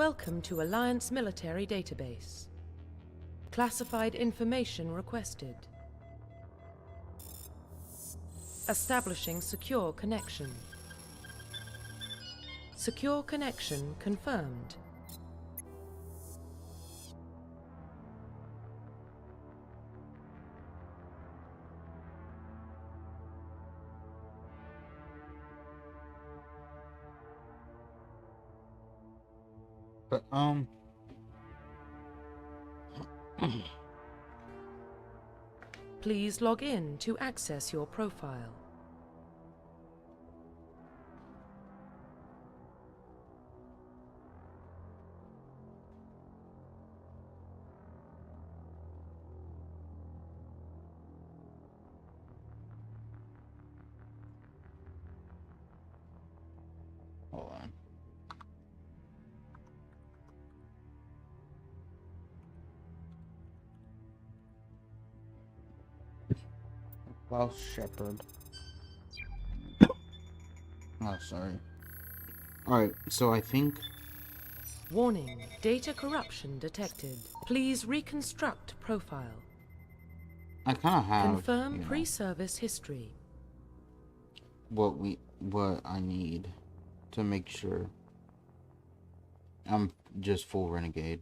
Welcome to Alliance Military Database. Classified information requested. Establishing secure connection. Secure connection confirmed. But, Please log in to access your profile. hold on. Well, Shepherd. Oh, sorry. Alright, so I think... Warning, data corruption detected. Please reconstruct profile. I kind of have, Confirm pre-service history. what I need to make sure I'm just full Renegade.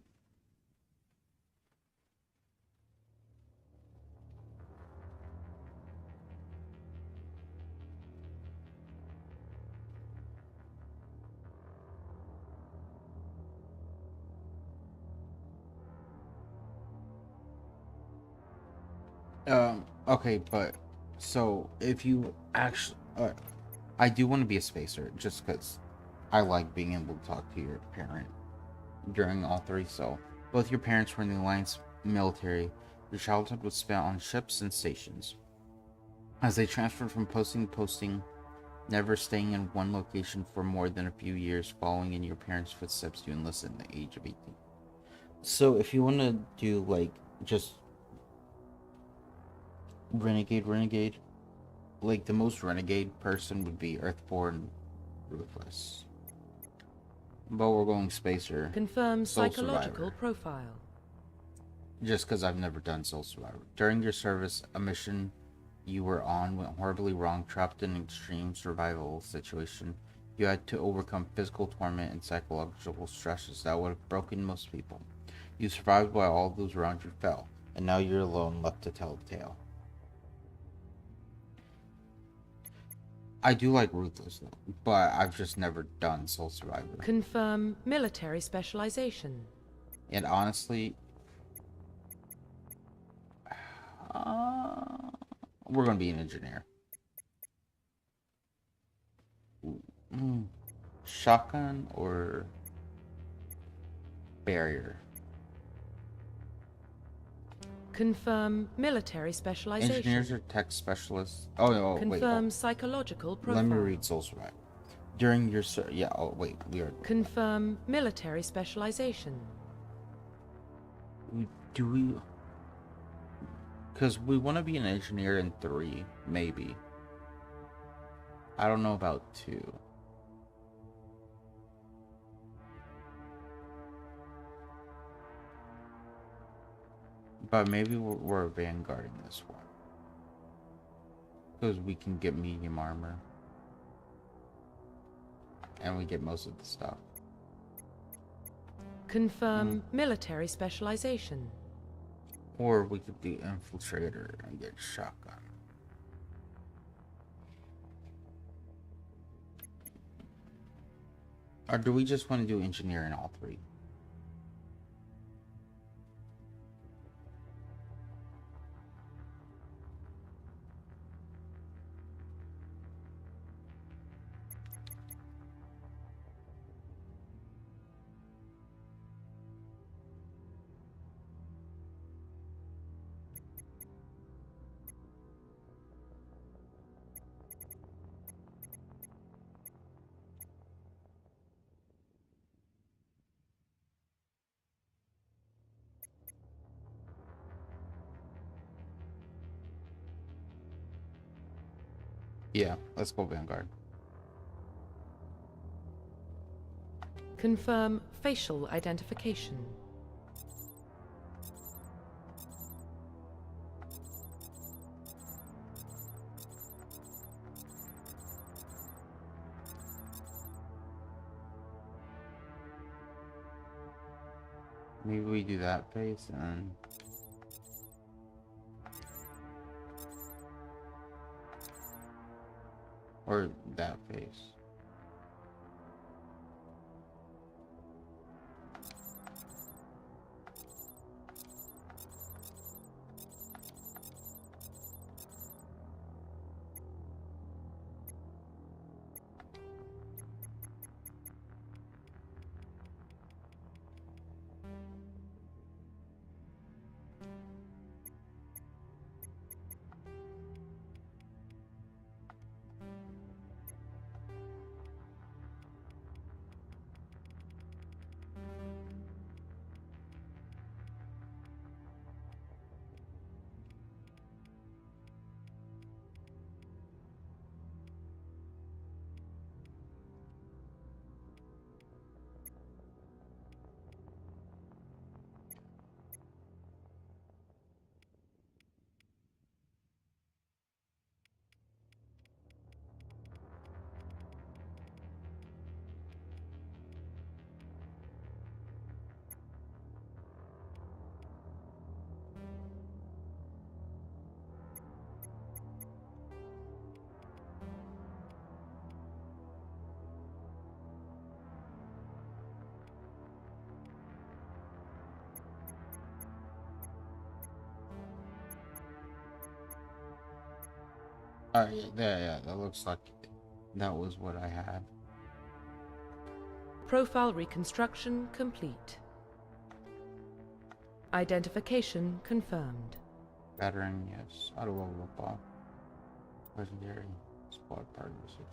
Okay, but so if you actually, I do want to be a spacer just because I like being able to talk to your parent during all three. So both your parents were in the Alliance military. Your childhood was spent on ships and stations. As they transferred from posting to posting, never staying in one location for more than a few years, following in your parents' footsteps, you enlisted at the age of 18. So if you want to do like just Renegade, like the most Renegade person would be Earthborn Ruthless. But we're going Spacer. Confirm Soul psychological Survivor. profile. Just because I've never done Soul Survivor. During your service, a mission you were on went horribly wrong, trapped in an extreme survival situation. You had to overcome physical torment and psychological stresses that would have broken most people. You survived while all those around you fell, and now you're alone, left to tell the tale. I do like Ruthless though, but I've just never done Soul Survivor. Confirm military specialization. And honestly, we're gonna be an engineer. Shotgun or barrier? Confirm military specialization. Engineers are tech specialists. Oh no! Confirm psychological profile. Let me read Soul Survivor. During your we are. Confirm military specialization. Do we? Because we want to be an engineer in 3, maybe. I don't know about 2. But maybe we're vanguarding this one. Because we can get medium armor. And we get most of the stuff. Confirm military specialization. Or we could be infiltrator and get shotgun. Or do we just want to do engineer in all 3? Yeah, let's go Vanguard. Confirm facial identification. Maybe we do that face and or that face. Yeah, that looks like that was what I had. Profile reconstruction complete. Identification confirmed. Veteran, yes. Auto level up. Legendary. Squad partners as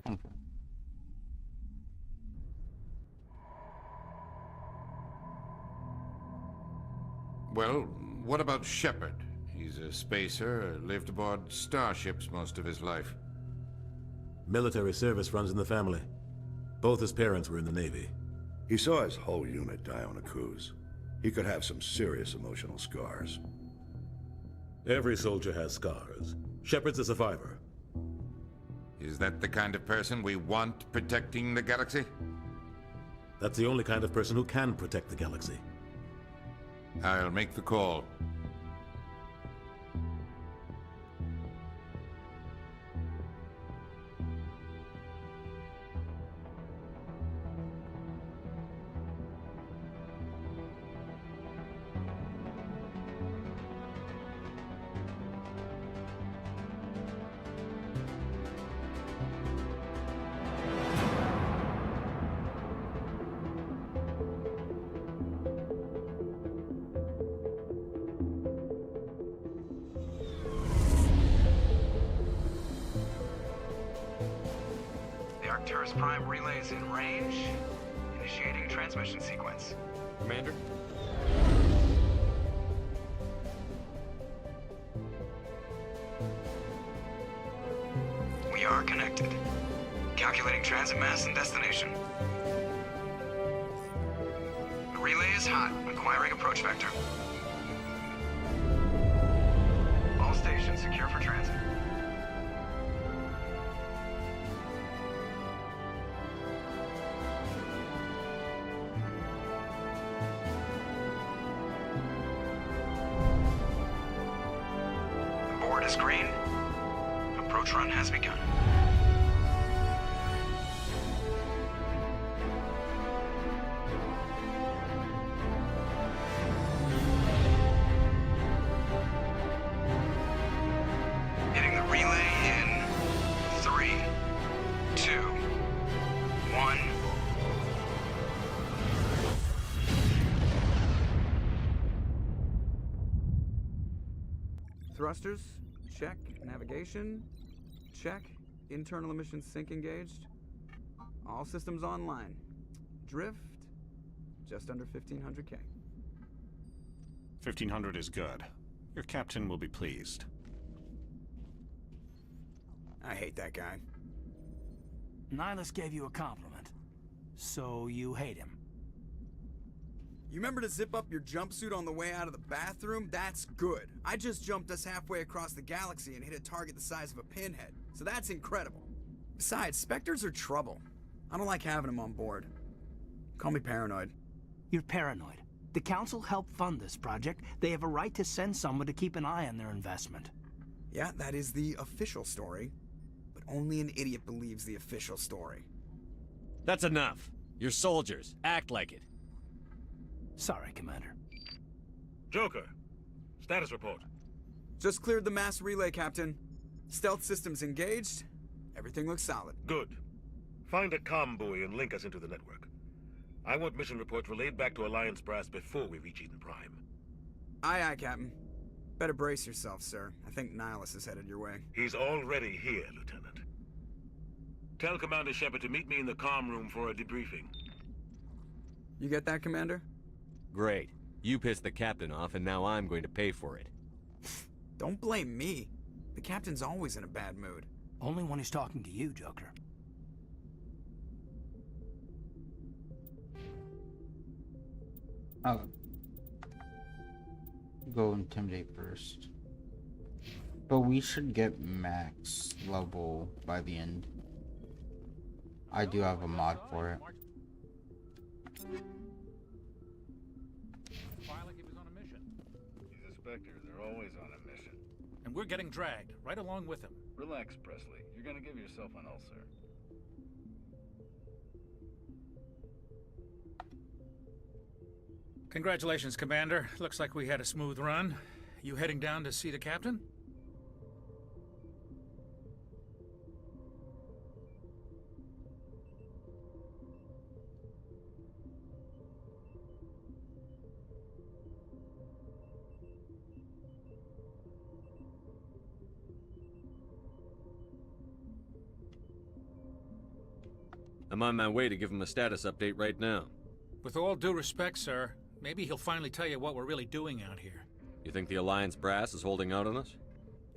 well. Okay. Well, what about Shepard? He's a spacer, lived aboard starships most of his life. Military service runs in the family. Both his parents were in the Navy. He saw his whole unit die on a cruise. He could have some serious emotional scars. Every soldier has scars. Shepard's a survivor. Is that the kind of person we want protecting the galaxy? That's the only kind of person who can protect the galaxy. I'll make the call. Arcturus Prime relays in range. Initiating transmission sequence. Commander? We are connected. Calculating transit mass and destination. The relay is hot. Acquiring approach vector. All stations secure for transit. Board is green. Approach run has begun. Hitting the relay in 3, 2, 1. Thrusters, check. Navigation, check. Internal emissions sync engaged. All systems online. Drift, just under 1500K. 1500 is good. Your captain will be pleased. I hate that guy. Nihilus gave you a compliment. So you hate him. You remember to zip up your jumpsuit on the way out of the bathroom? That's good. I just jumped us halfway across the galaxy and hit a target the size of a pinhead, so that's incredible. Besides, Spectres are trouble. I don't like having them on board. Call me paranoid. You're paranoid. The Council helped fund this project. They have a right to send someone to keep an eye on their investment. Yeah, that is the official story. But only an idiot believes the official story. That's enough. You're soldiers. Act like it. Sorry, Commander. Joker, status report. Just cleared the mass relay, Captain. Stealth systems engaged. Everything looks solid. Good. Find a comm buoy and link us into the network. I want mission reports relayed back to Alliance Brass before we reach Eden Prime. Aye, aye, Captain. Better brace yourself, sir. I think Nihilus is headed your way. He's already here, Lieutenant. Tell Commander Shepard to meet me in the comm room for a debriefing. You get that, Commander? Great. You pissed the captain off, and now I'm going to pay for it. Don't blame me. The Captain's always in a bad mood. Only when he's talking to you, Joker. I'll go intimidate first. But we should get max level by the end. I do have a mod for it. He's a Spectre. They're always on a mission. And we're getting dragged, right along with him. Relax, Presley. You're gonna give yourself an ulcer. Congratulations, Commander. Looks like we had a smooth run. You heading down to see the captain? I'm on my way to give him a status update right now. With all due respect, sir, maybe he'll finally tell you what we're really doing out here. You think the Alliance brass is holding out on us?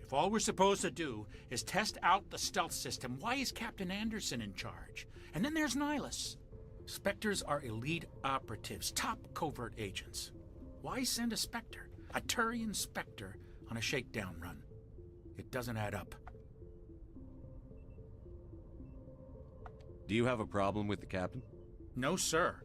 If all we're supposed to do is test out the stealth system, why is Captain Anderson in charge? And then there's Nihilus. Spectres are elite operatives, top covert agents. Why send a Spectre, a Turian Spectre, on a shakedown run? It doesn't add up. Do you have a problem with the captain? No, sir.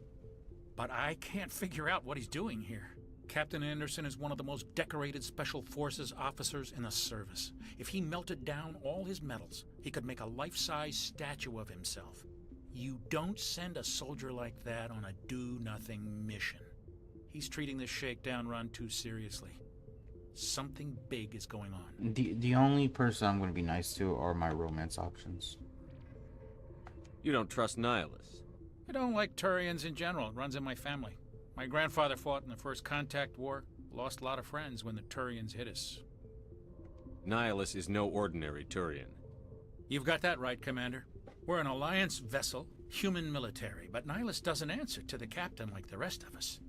But I can't figure out what he's doing here. Captain Anderson is one of the most decorated Special Forces officers in the service. If he melted down all his medals, he could make a life-size statue of himself. You don't send a soldier like that on a do-nothing mission. He's treating this shakedown run too seriously. Something big is going on. The only person I'm going to be nice to are my romance options. You don't trust Nihilus? I don't like Turians in general. It runs in my family. My grandfather fought in the First Contact War. Lost a lot of friends when the Turians hit us. Nihilus is no ordinary Turian. You've got that right, Commander. We're an Alliance vessel, human military, but Nihilus doesn't answer to the captain like the rest of us.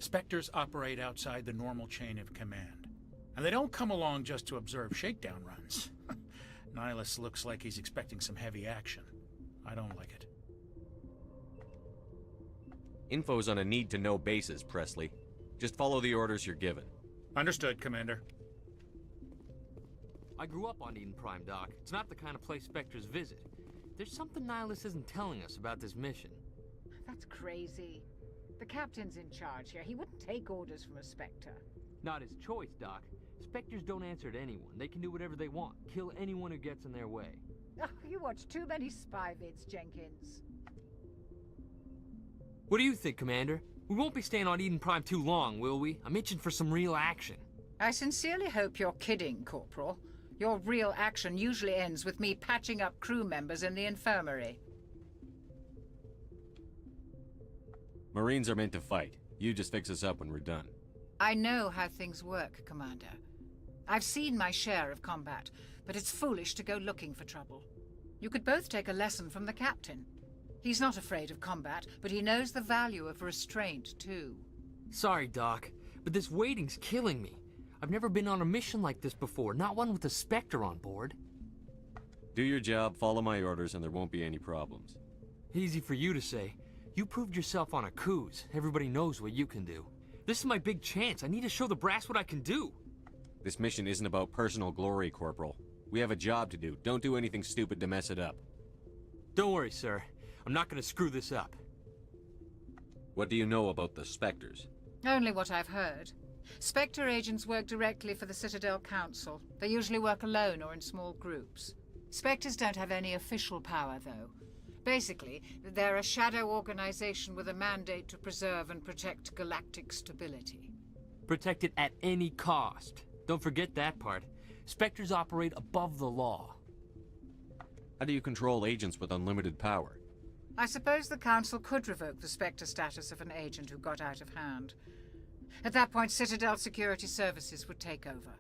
Spectres operate outside the normal chain of command. And they don't come along just to observe shakedown runs. Nihilus looks like he's expecting some heavy action. I don't like it. Info's on a need-to-know basis, Presley. Just follow the orders you're given. Understood, Commander. I grew up on Eden Prime, Doc. It's not the kind of place Spectres visit. There's something Nihilus isn't telling us about this mission. That's crazy. The captain's in charge here. He wouldn't take orders from a Spectre. Not his choice, Doc. Spectres don't answer to anyone. They can do whatever they want. Kill anyone who gets in their way. Oh, you watch too many spy vids, Jenkins. What do you think, Commander? We won't be staying on Eden Prime too long, will we? I'm itching for some real action. I sincerely hope you're kidding, Corporal. Your real action usually ends with me patching up crew members in the infirmary. Marines are meant to fight. You just fix us up when we're done. I know how things work, Commander. I've seen my share of combat, but it's foolish to go looking for trouble. You could both take a lesson from the captain. He's not afraid of combat, but he knows the value of restraint, too. Sorry, Doc, but this waiting's killing me. I've never been on a mission like this before, not one with a Spectre on board. Do your job, follow my orders, and there won't be any problems. Easy for you to say. You proved yourself on a cruise. Everybody knows what you can do. This is my big chance. I need to show the brass what I can do. This mission isn't about personal glory, Corporal. We have a job to do. Don't do anything stupid to mess it up. Don't worry, sir. I'm not gonna screw this up. What do you know about the Spectres? Only what I've heard. Spectre agents work directly for the Citadel Council. They usually work alone or in small groups. Spectres don't have any official power, though. Basically, they're a shadow organization with a mandate to preserve and protect galactic stability. Protect it at any cost. Don't forget that part. Spectres operate above the law. How do you control agents with unlimited power? I suppose the Council could revoke the Spectre status of an agent who got out of hand. At that point, Citadel Security Services would take over.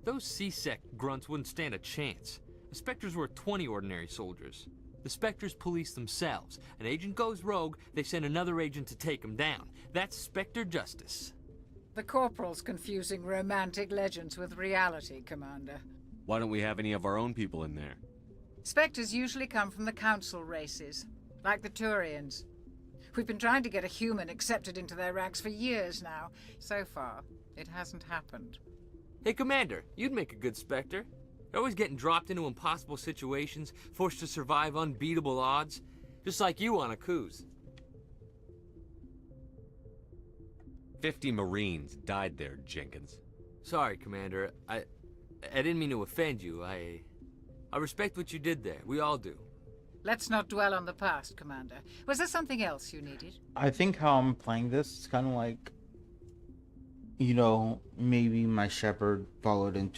Those C-Sec grunts wouldn't stand a chance. The Spectres were 20 ordinary soldiers. The Spectres police themselves. An agent goes rogue, they send another agent to take him down. That's Spectre justice. The Corporal's confusing romantic legends with reality, Commander. Why don't we have any of our own people in there? Spectres usually come from the Council races, like the Turians. We've been trying to get a human accepted into their ranks for years now. So far, it hasn't happened. Hey, Commander, you'd make a good Spectre. You're always getting dropped into impossible situations, forced to survive unbeatable odds. Just like you on a cruise. 50 Marines died there, Jenkins. Sorry, Commander. I didn't mean to offend you. I respect what you did there. We all do. Let's not dwell on the past, Commander. Was there something else you needed? I think how I'm playing this is kind of like, you know, maybe my shepherd followed in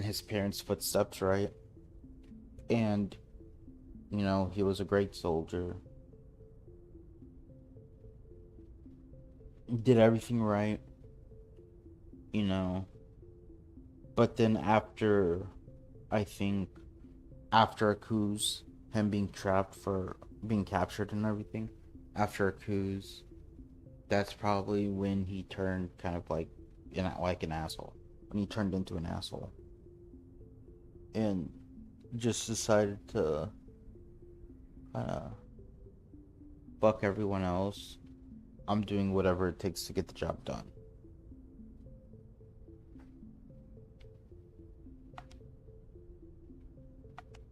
his parents' footsteps, right? And, you know, he was a great soldier. Did everything right, you know. But then after a cruise, him being trapped for being captured and everything, after a cruise, that's probably when he turned kind of like an asshole. When he turned into an asshole. And just decided to fuck everyone else. I'm doing whatever it takes to get the job done.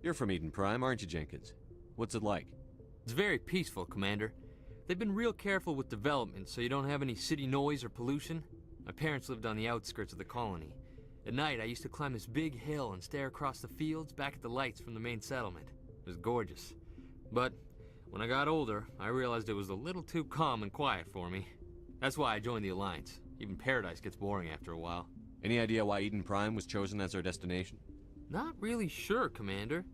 You're from Eden Prime, aren't you, Jenkins? What's it like? It's very peaceful, Commander. They've been real careful with development, so you don't have any city noise or pollution. My parents lived on the outskirts of the colony. At night, I used to climb this big hill and stare across the fields back at the lights from the main settlement. It was gorgeous. But when I got older, I realized it was a little too calm and quiet for me. That's why I joined the Alliance. Even Paradise gets boring after a while. Any idea why Eden Prime was chosen as our destination? Not really sure, Commander.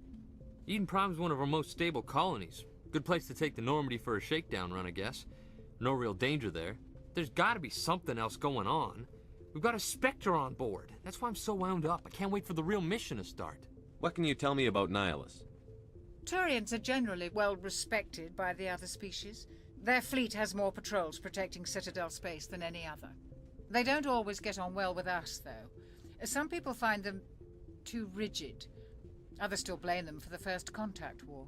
Eden Prime's one of our most stable colonies. Good place to take the Normandy for a shakedown run, I guess. No real danger there. There's gotta be something else going on. We've got a Spectre on board. That's why I'm so wound up. I can't wait for the real mission to start. What can you tell me about Nihilus? Turians are generally well respected by the other species. Their fleet has more patrols protecting Citadel space than any other. They don't always get on well with us, though. Some people find them too rigid. Others still blame them for the First Contact War.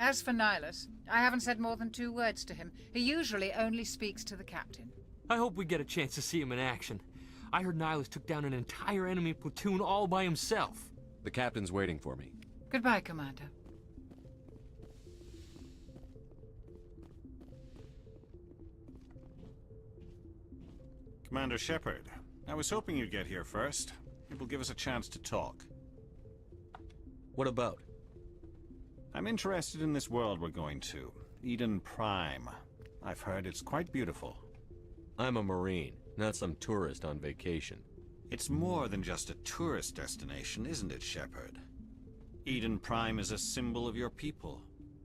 As for Nihilus, I haven't said more than 2 words to him. He usually only speaks to the captain. I hope we get a chance to see him in action. I heard Nihilus took down an entire enemy platoon all by himself. The captain's waiting for me. Goodbye, Commander. Commander Shepard, I was hoping you'd get here first. It will give us a chance to talk. What about? I'm interested in this world we're going to, Eden Prime. I've heard it's quite beautiful. I'm a Marine, not some tourist on vacation. It's more than just a tourist destination, isn't it, Shepard? Eden Prime is a symbol of your people.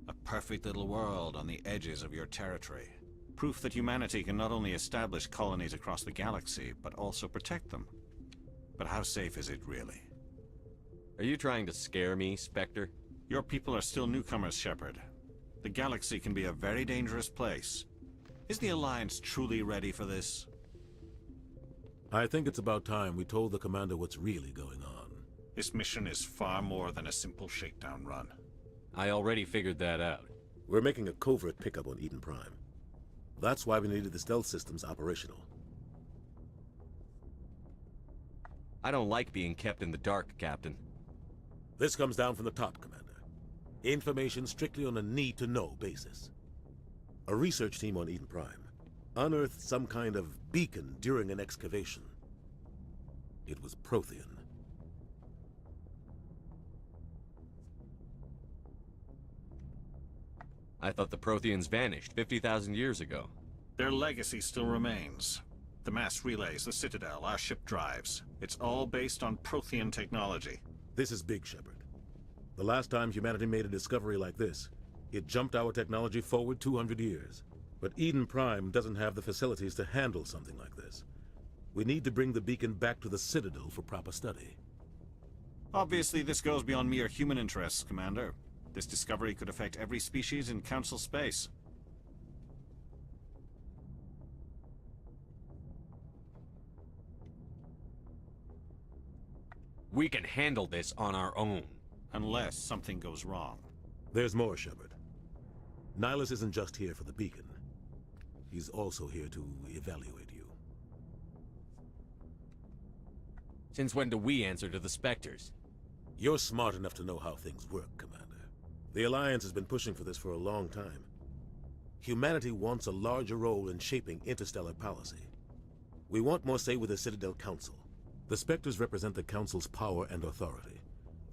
A perfect little world on the edges of your territory. Proof that humanity can not only establish colonies across the galaxy, but also protect them. But how safe is it, really? Are you trying to scare me, Spectre? Your people are still newcomers, Shepard. The galaxy can be a very dangerous place. Is the Alliance truly ready for this? I think it's about time we told the commander what's really going on. This mission is far more than a simple shakedown run. I already figured that out. We're making a covert pickup on Eden Prime. That's why we needed the stealth systems operational. I don't like being kept in the dark, Captain. This comes down from the top, Commander. Information strictly on a need-to-know basis. A research team on Eden Prime unearthed some kind of beacon during an excavation. It was Prothean. I thought the Protheans vanished 50,000 years ago. Their legacy still remains. The mass relays, the Citadel, our ship drives. It's all based on Prothean technology. This is big, Shepard. The last time humanity made a discovery like this, it jumped our technology forward 200 years. But Eden Prime doesn't have the facilities to handle something like this. We need to bring the beacon back to the Citadel for proper study. Obviously, this goes beyond mere human interests, Commander. This discovery could affect every species in Council space. We can handle this on our own. Unless something goes wrong. There's more, Shepard. Nihilus isn't just here for the beacon. He's also here to evaluate you. Since when do we answer to the Spectres? You're smart enough to know how things work, Commander. The Alliance has been pushing for this for a long time. Humanity wants a larger role in shaping interstellar policy. We want more say with the Citadel Council. The Spectres represent the Council's power and authority.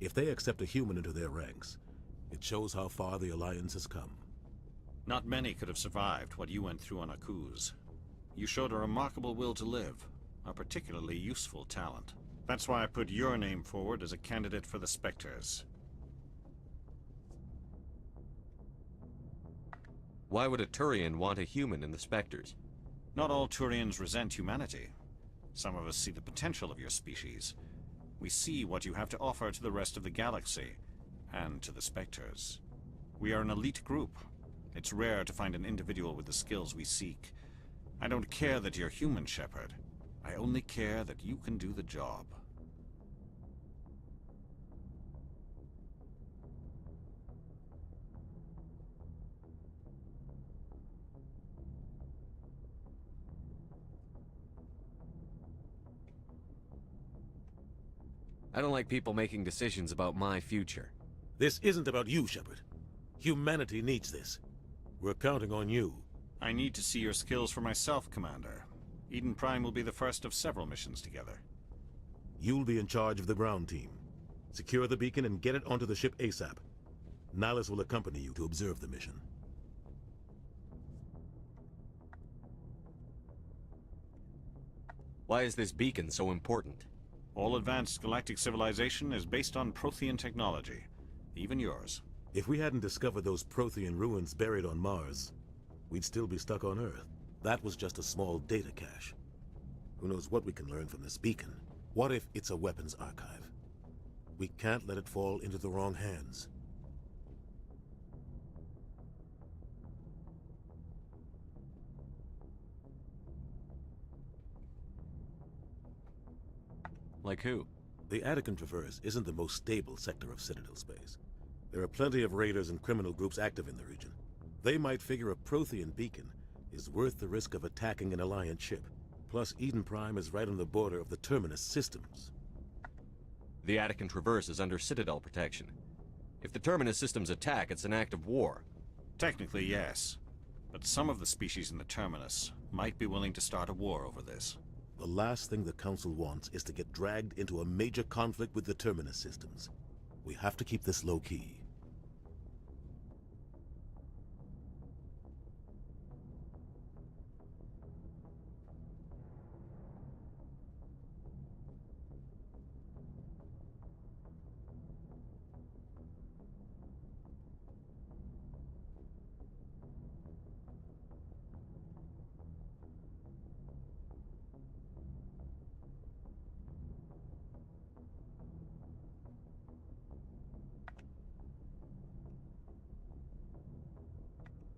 If they accept a human into their ranks, it shows how far the Alliance has come. Not many could have survived what you went through on Akuz. You showed a remarkable will to live, a particularly useful talent. That's why I put your name forward as a candidate for the Spectres. Why would a Turian want a human in the Spectres? Not all Turians resent humanity. Some of us see the potential of your species. We see what you have to offer to the rest of the galaxy, and to the Spectres. We are an elite group. It's rare to find an individual with the skills we seek. I don't care that you're human, Shepard. I only care that you can do the job. I don't like people making decisions about my future. This isn't about you, Shepard. Humanity needs this. We're counting on you. I need to see your skills for myself, Commander. Eden Prime will be the first of several missions together. You'll be in charge of the ground team. Secure the beacon and get it onto the ship ASAP. Nihilus will accompany you to observe the mission. Why is this beacon so important? All advanced galactic civilization is based on Prothean technology. Even yours. If we hadn't discovered those Prothean ruins buried on Mars, we'd still be stuck on Earth. That was just a small data cache. Who knows what we can learn from this beacon? What if it's a weapons archive? We can't let it fall into the wrong hands. Like who? The Attican Traverse isn't the most stable sector of Citadel space. There are plenty of raiders and criminal groups active in the region. They might figure a Prothean beacon is worth the risk of attacking an Alliance ship. Plus, Eden Prime is right on the border of the Terminus systems. The Attican Traverse is under Citadel protection. If the Terminus systems attack, it's an act of war. Technically, yes. But some of the species in the Terminus might be willing to start a war over this. The last thing the Council wants is to get dragged into a major conflict with the Terminus systems. We have to keep this low-key.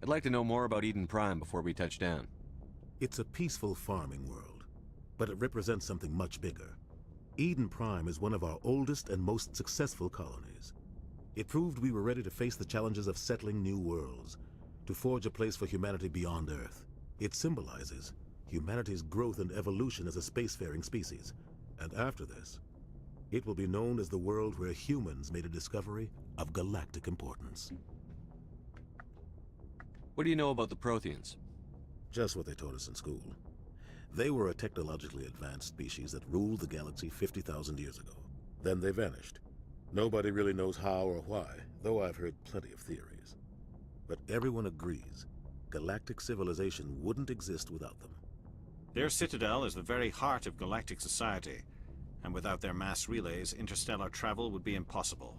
I'd like to know more about Eden Prime before we touch down. It's a peaceful farming world, but it represents something much bigger. Eden Prime is one of our oldest and most successful colonies. It proved we were ready to face the challenges of settling new worlds, to forge a place for humanity beyond Earth. It symbolizes humanity's growth and evolution as a spacefaring species. And after this, it will be known as the world where humans made a discovery of galactic importance. What do you know about the Protheans? Just what they taught us in school. They were a technologically advanced species that ruled the galaxy 50,000 years ago. Then they vanished. Nobody really knows how or why, though I've heard plenty of theories. But everyone agrees galactic civilization wouldn't exist without them. Their citadel is the very heart of galactic society, and without their mass relays, interstellar travel would be impossible.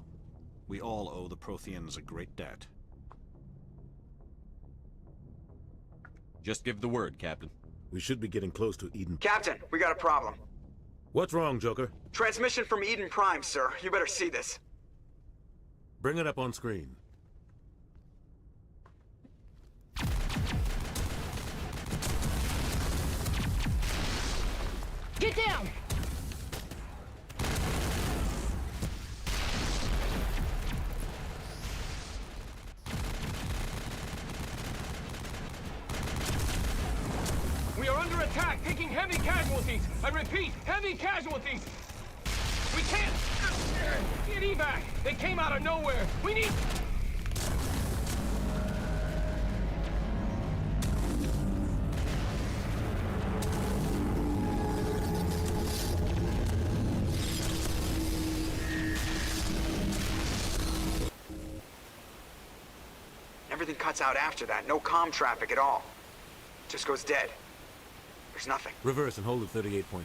We all owe the Protheans a great debt. Just give the word, Captain. We should be getting close to Eden. Captain, we got a problem. What's wrong, Joker? Transmission from Eden Prime, sir. You better see this. Bring it up on screen. Get down! We are under attack, taking heavy casualties. I repeat, heavy casualties. We can't get evac. They came out of nowhere. We need... Everything cuts out after that. No comm traffic at all. Just goes dead. There's nothing. Reverse and hold at 38.5.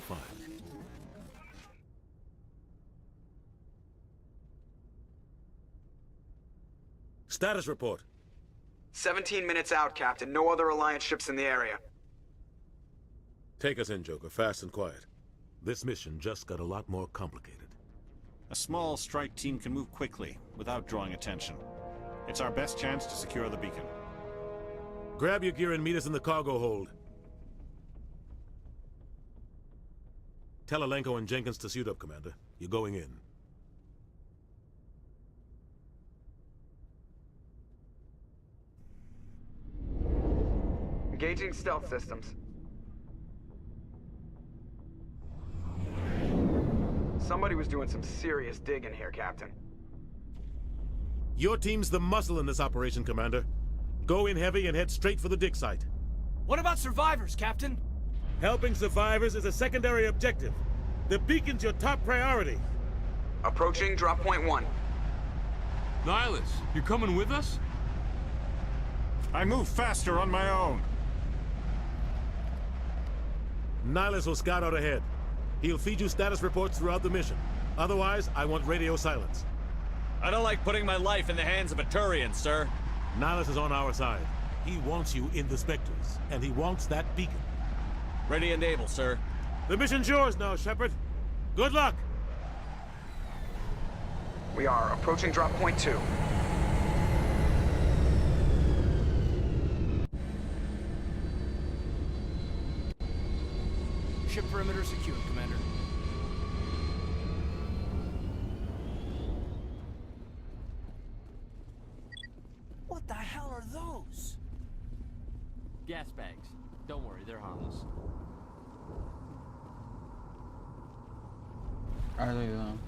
Status report. 17 minutes out, Captain. No other Alliance ships in the area. Take us in, Joker, fast and quiet. This mission just got a lot more complicated. A small strike team can move quickly, without drawing attention. It's our best chance to secure the beacon. Grab your gear and meet us in the cargo hold. Tell Alenko and Jenkins to suit up, Commander. You're going in. Engaging stealth systems. Somebody was doing some serious digging here, Captain. Your team's the muscle in this operation, Commander. Go in heavy and head straight for the dig site. What about survivors, Captain? Helping survivors is a secondary objective. The beacon's your top priority. Approaching drop point 1. Nihilus, you coming with us? I move faster on my own. Nihilus will scout out ahead. He'll feed you status reports throughout the mission. Otherwise, I want radio silence. I don't like putting my life in the hands of a Turian, sir. Nihilus is on our side. He wants you in the Spectres, and he wants that beacon. Ready and able, sir. The mission's yours now, Shepard. Good luck! We are approaching drop point 2. Ship perimeter secured, Commander. What the hell are those? Gas bags. Don't worry, they're harmless. Are they though?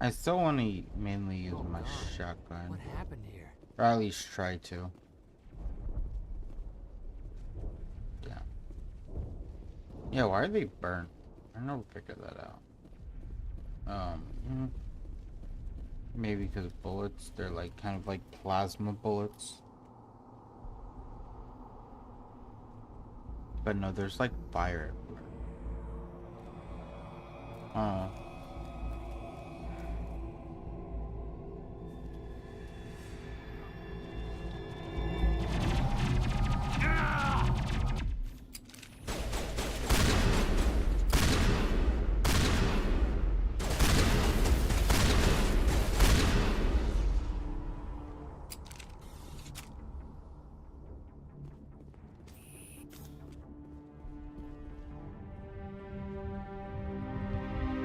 I still want to mainly use my shotgun. What happened here? Or at least try to. Yeah. Yeah, why are they burnt? I never figured that out. Maybe because bullets, they're like kind of like plasma bullets. But no, there's like fire everywhere.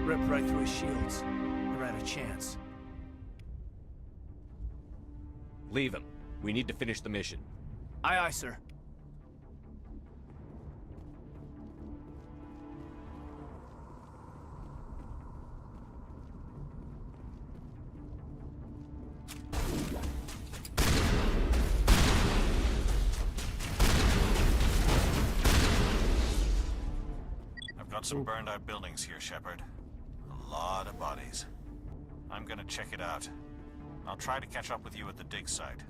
Ripped right through his shields. Never had a chance. Leave him. We need to finish the mission. Aye, aye, sir. I've got some burned-out buildings here, Shepard. A lot of bodies. I'm gonna check it out. I'll try to catch up with you at the dig site.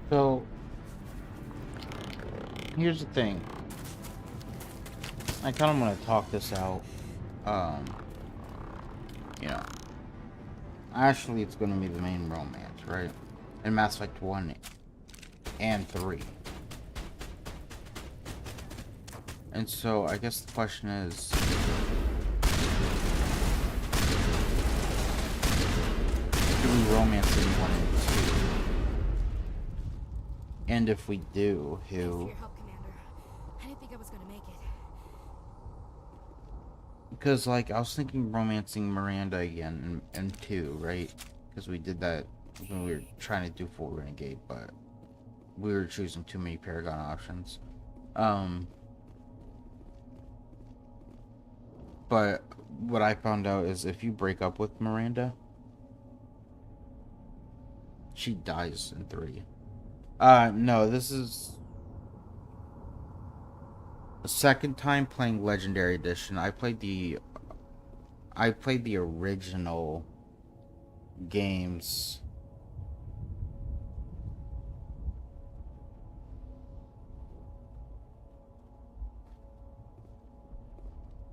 So, here's the thing. I kind of want to talk this out. You know, actually, it's going to be the main romance, right? In Mass Effect 1 and 3. And so, I guess the question is, do we romance anyone in 2? And if we do, who? Thanks for your help, Commander. I didn't think I was gonna make it. Because, like, I was thinking romancing Miranda again in 2, right? Because we did that when we were trying to do full Renegade, but we were choosing too many Paragon options. But what I found out is if you break up with Miranda, she dies in 3. No, this is the second time playing Legendary Edition. I played the original games.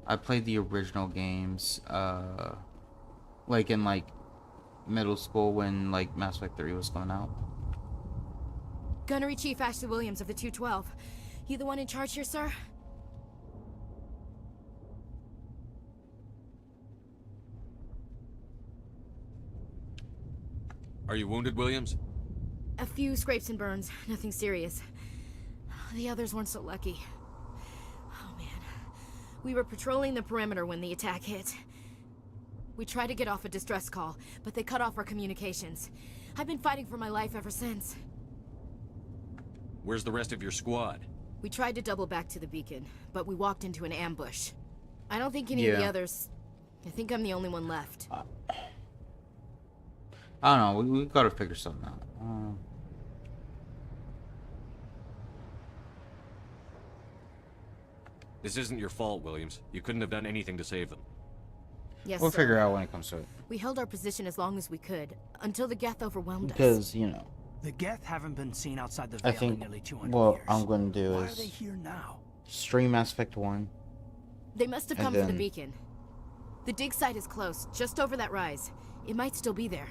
I played the original games, like in middle school when Mass Effect 3 was coming out. Gunnery Chief Ashley Williams of the 212. You the one in charge here, sir? Are you wounded, Williams? A few scrapes and burns, nothing serious. The others weren't so lucky. Oh man. We were patrolling the perimeter when the attack hit. We tried to get off a distress call, but they cut off our communications. I've been fighting for my life ever since. Where's the rest of your squad? We tried to double back to the beacon, but we walked into an ambush. I don't think any of the others... I think I'm the only one left. I don't know, we gotta figure something out. This isn't your fault, Williams. You couldn't have done anything to save them. Yes, we'll sir. figure out when it comes to it. We held our position as long as we could, until the Geth overwhelmed us. Because, you know... The Geth haven't been seen outside the I Veil think in nearly 200 what years. I'm going to do Why is... are they here now? Stream Mass Effect 1. They must have come for the beacon. The dig site is close, just over that rise. It might still be there.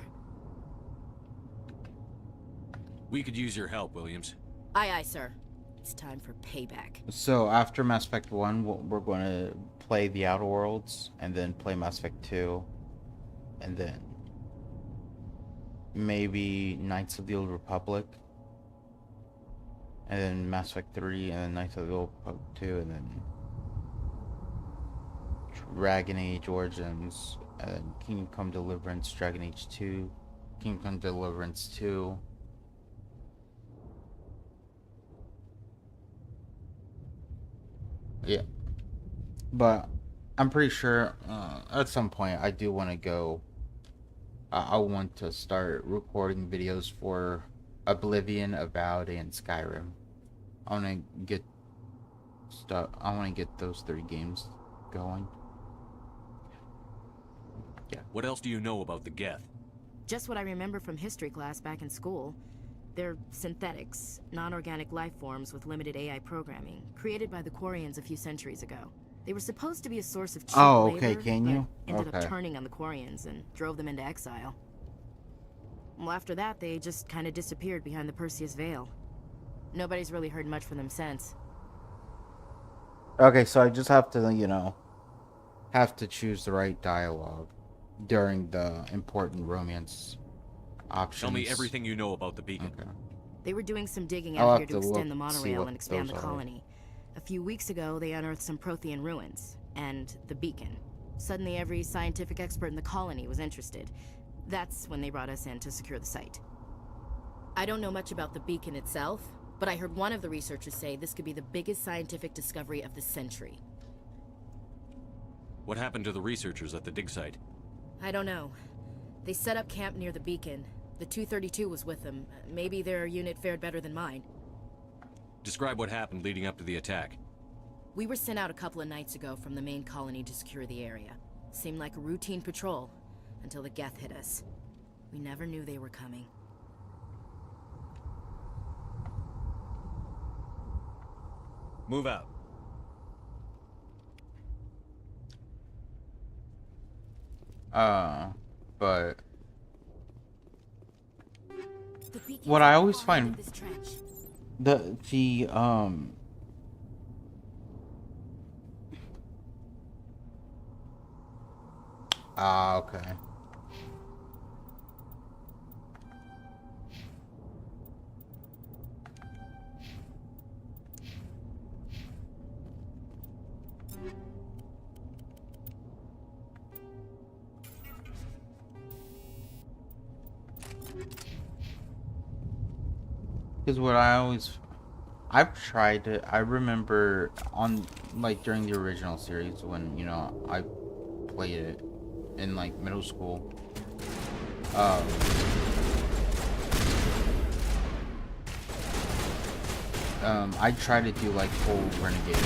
We could use your help, Williams. Aye, aye, sir. It's time for payback. So, after Mass Effect 1, we're going to play the Outer Worlds, and then play Mass Effect 2, and then maybe Knights of the Old Republic, and then Mass Effect 3, and then Knights of the Old Republic 2, and then Dragon Age Origins, and then Kingdom Come Deliverance, Dragon Age 2, Kingdom Come Deliverance 2. Yeah, but I'm pretty sure at some point I do want to go. I want to start recording videos for Oblivion, Avowed, and Skyrim. I want to get stuff. I want to get those 3 games going. Yeah. What else do you know about the Geth? Just what I remember from history class back in school. They're synthetics, non-organic life forms with limited AI programming, created by the Quarians a few centuries ago. They were supposed to be a source of cheap labor, can you? but ended up turning on the Quarians and drove them into exile. Well, after that, they just kind of disappeared behind the Perseus Veil. Nobody's really heard much from them since. Okay, so I just have to, you know, have to choose the right dialogue during the important romance options. Tell me everything you know about the beacon. Okay. They were doing some digging I'll out have here to to extend the look, see monorail what and expand the those are. colony. A few weeks ago, they unearthed some Prothean ruins, and the beacon. Suddenly, every scientific expert in the colony was interested. That's when they brought us in to secure the site. I don't know much about the beacon itself, but I heard one of the researchers say this could be the biggest scientific discovery of the century. What happened to the researchers at the dig site? I don't know. They set up camp near the beacon. The 232 was with them. Maybe their unit fared better than mine. Describe what happened leading up to the attack. We were sent out a couple of nights ago from the main colony to secure the area. Seemed like a routine patrol, until the Geth hit us. We never knew they were coming. Move out. But what I always find the okay. Because what I've tried it. I remember on, like, during the original series when, you know, I played it in, like, middle school. I tried to do, like, full Renegade,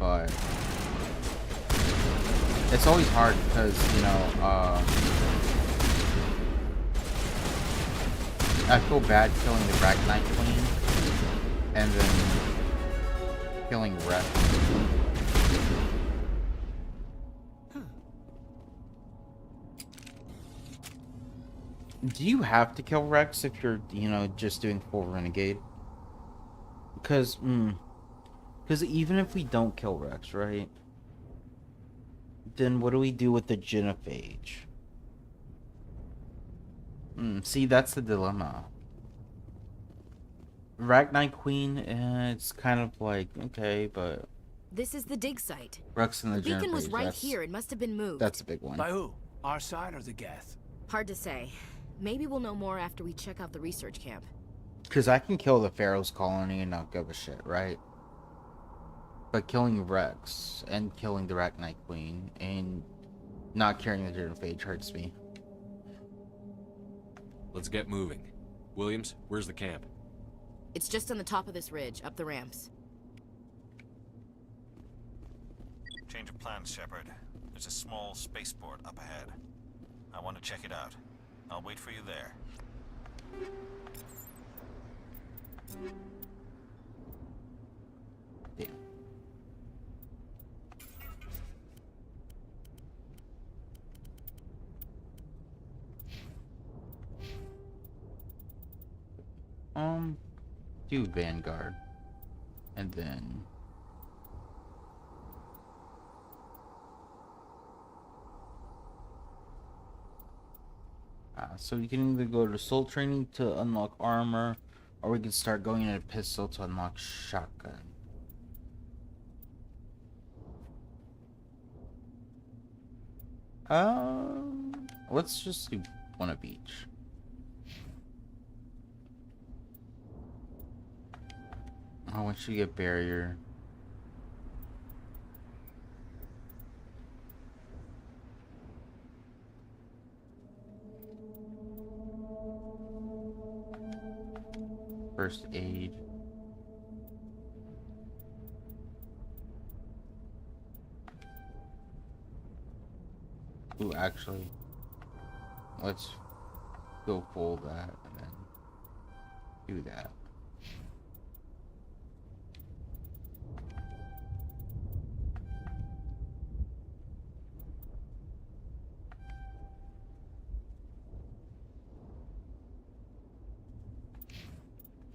but it's always hard because, you know, I feel bad killing the Renegade Queen and then killing Rex. Do you have to kill Rex if you're, you know, just doing full Renegade? Because even if we don't kill Rex, right? Then what do we do with the Genophage? See, that's the dilemma. Renegade Queen, it's kind of like, okay, but... This is the dig site. Rex and the beacon was Genophage, right here. It must have been moved. That's a big one. By who? Our side or the Geth? Hard to say. Maybe we'll know more after we check out the research camp. Because I can kill the Pharaoh's colony and not give a shit, right? But killing Rex and killing the Renegade Queen and not carrying the Genophage hurts me. Let's get moving. Williams, where's the camp? It's just on the top of this ridge, up the ramps. Change of plans, Shepard. There's a small spaceport up ahead. I want to check it out. I'll wait for you there. Yeah. Do Vanguard. And then... so we can either go to soul training to unlock armor, or we can start going into pistol to unlock shotgun. Let's just do one of each. Oh, once you get barrier. First aid. Ooh, actually, let's go full that and then do that.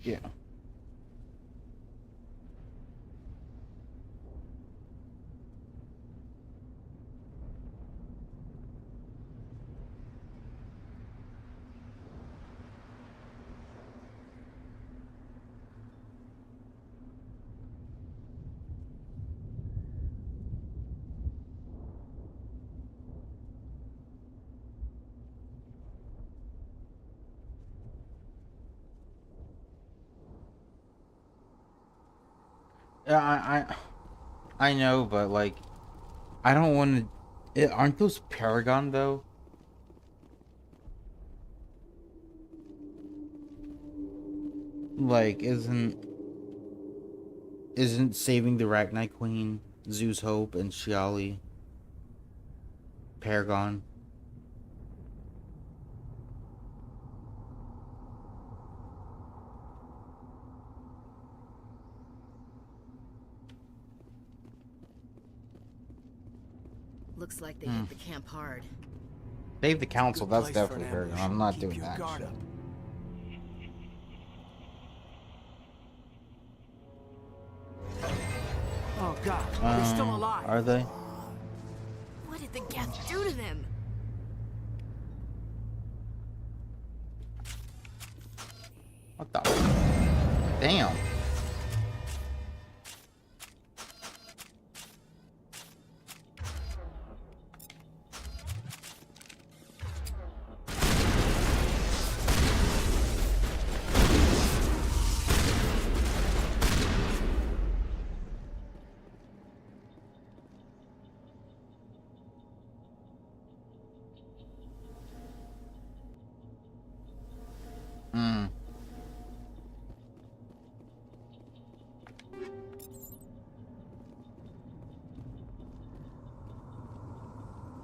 Yeah. Yeah, I know, but like, I don't want to. Aren't those Paragon though? Like, isn't saving the Arachnite Queen, Zeus Hope, and Shiali Paragon? Looks like they hit the camp hard. Save the council. That's definitely Paragon. I'm not doing that shit. Oh God, they're still alive. Are they? What did the Geth do to them? What the? Damn.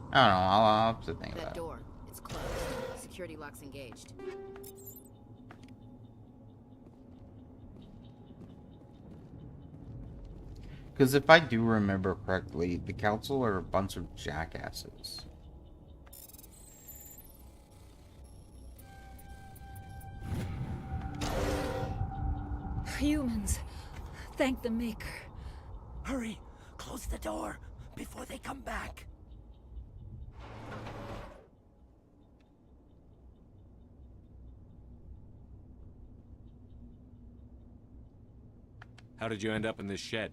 I don't know. I'll have to think about it. That door, it's closed. Security lock's engaged. Because if I do remember correctly, the council are a bunch of jackasses. Humans. Thank the Maker. Hurry! Close the door before they come back. How did you end up in this shed?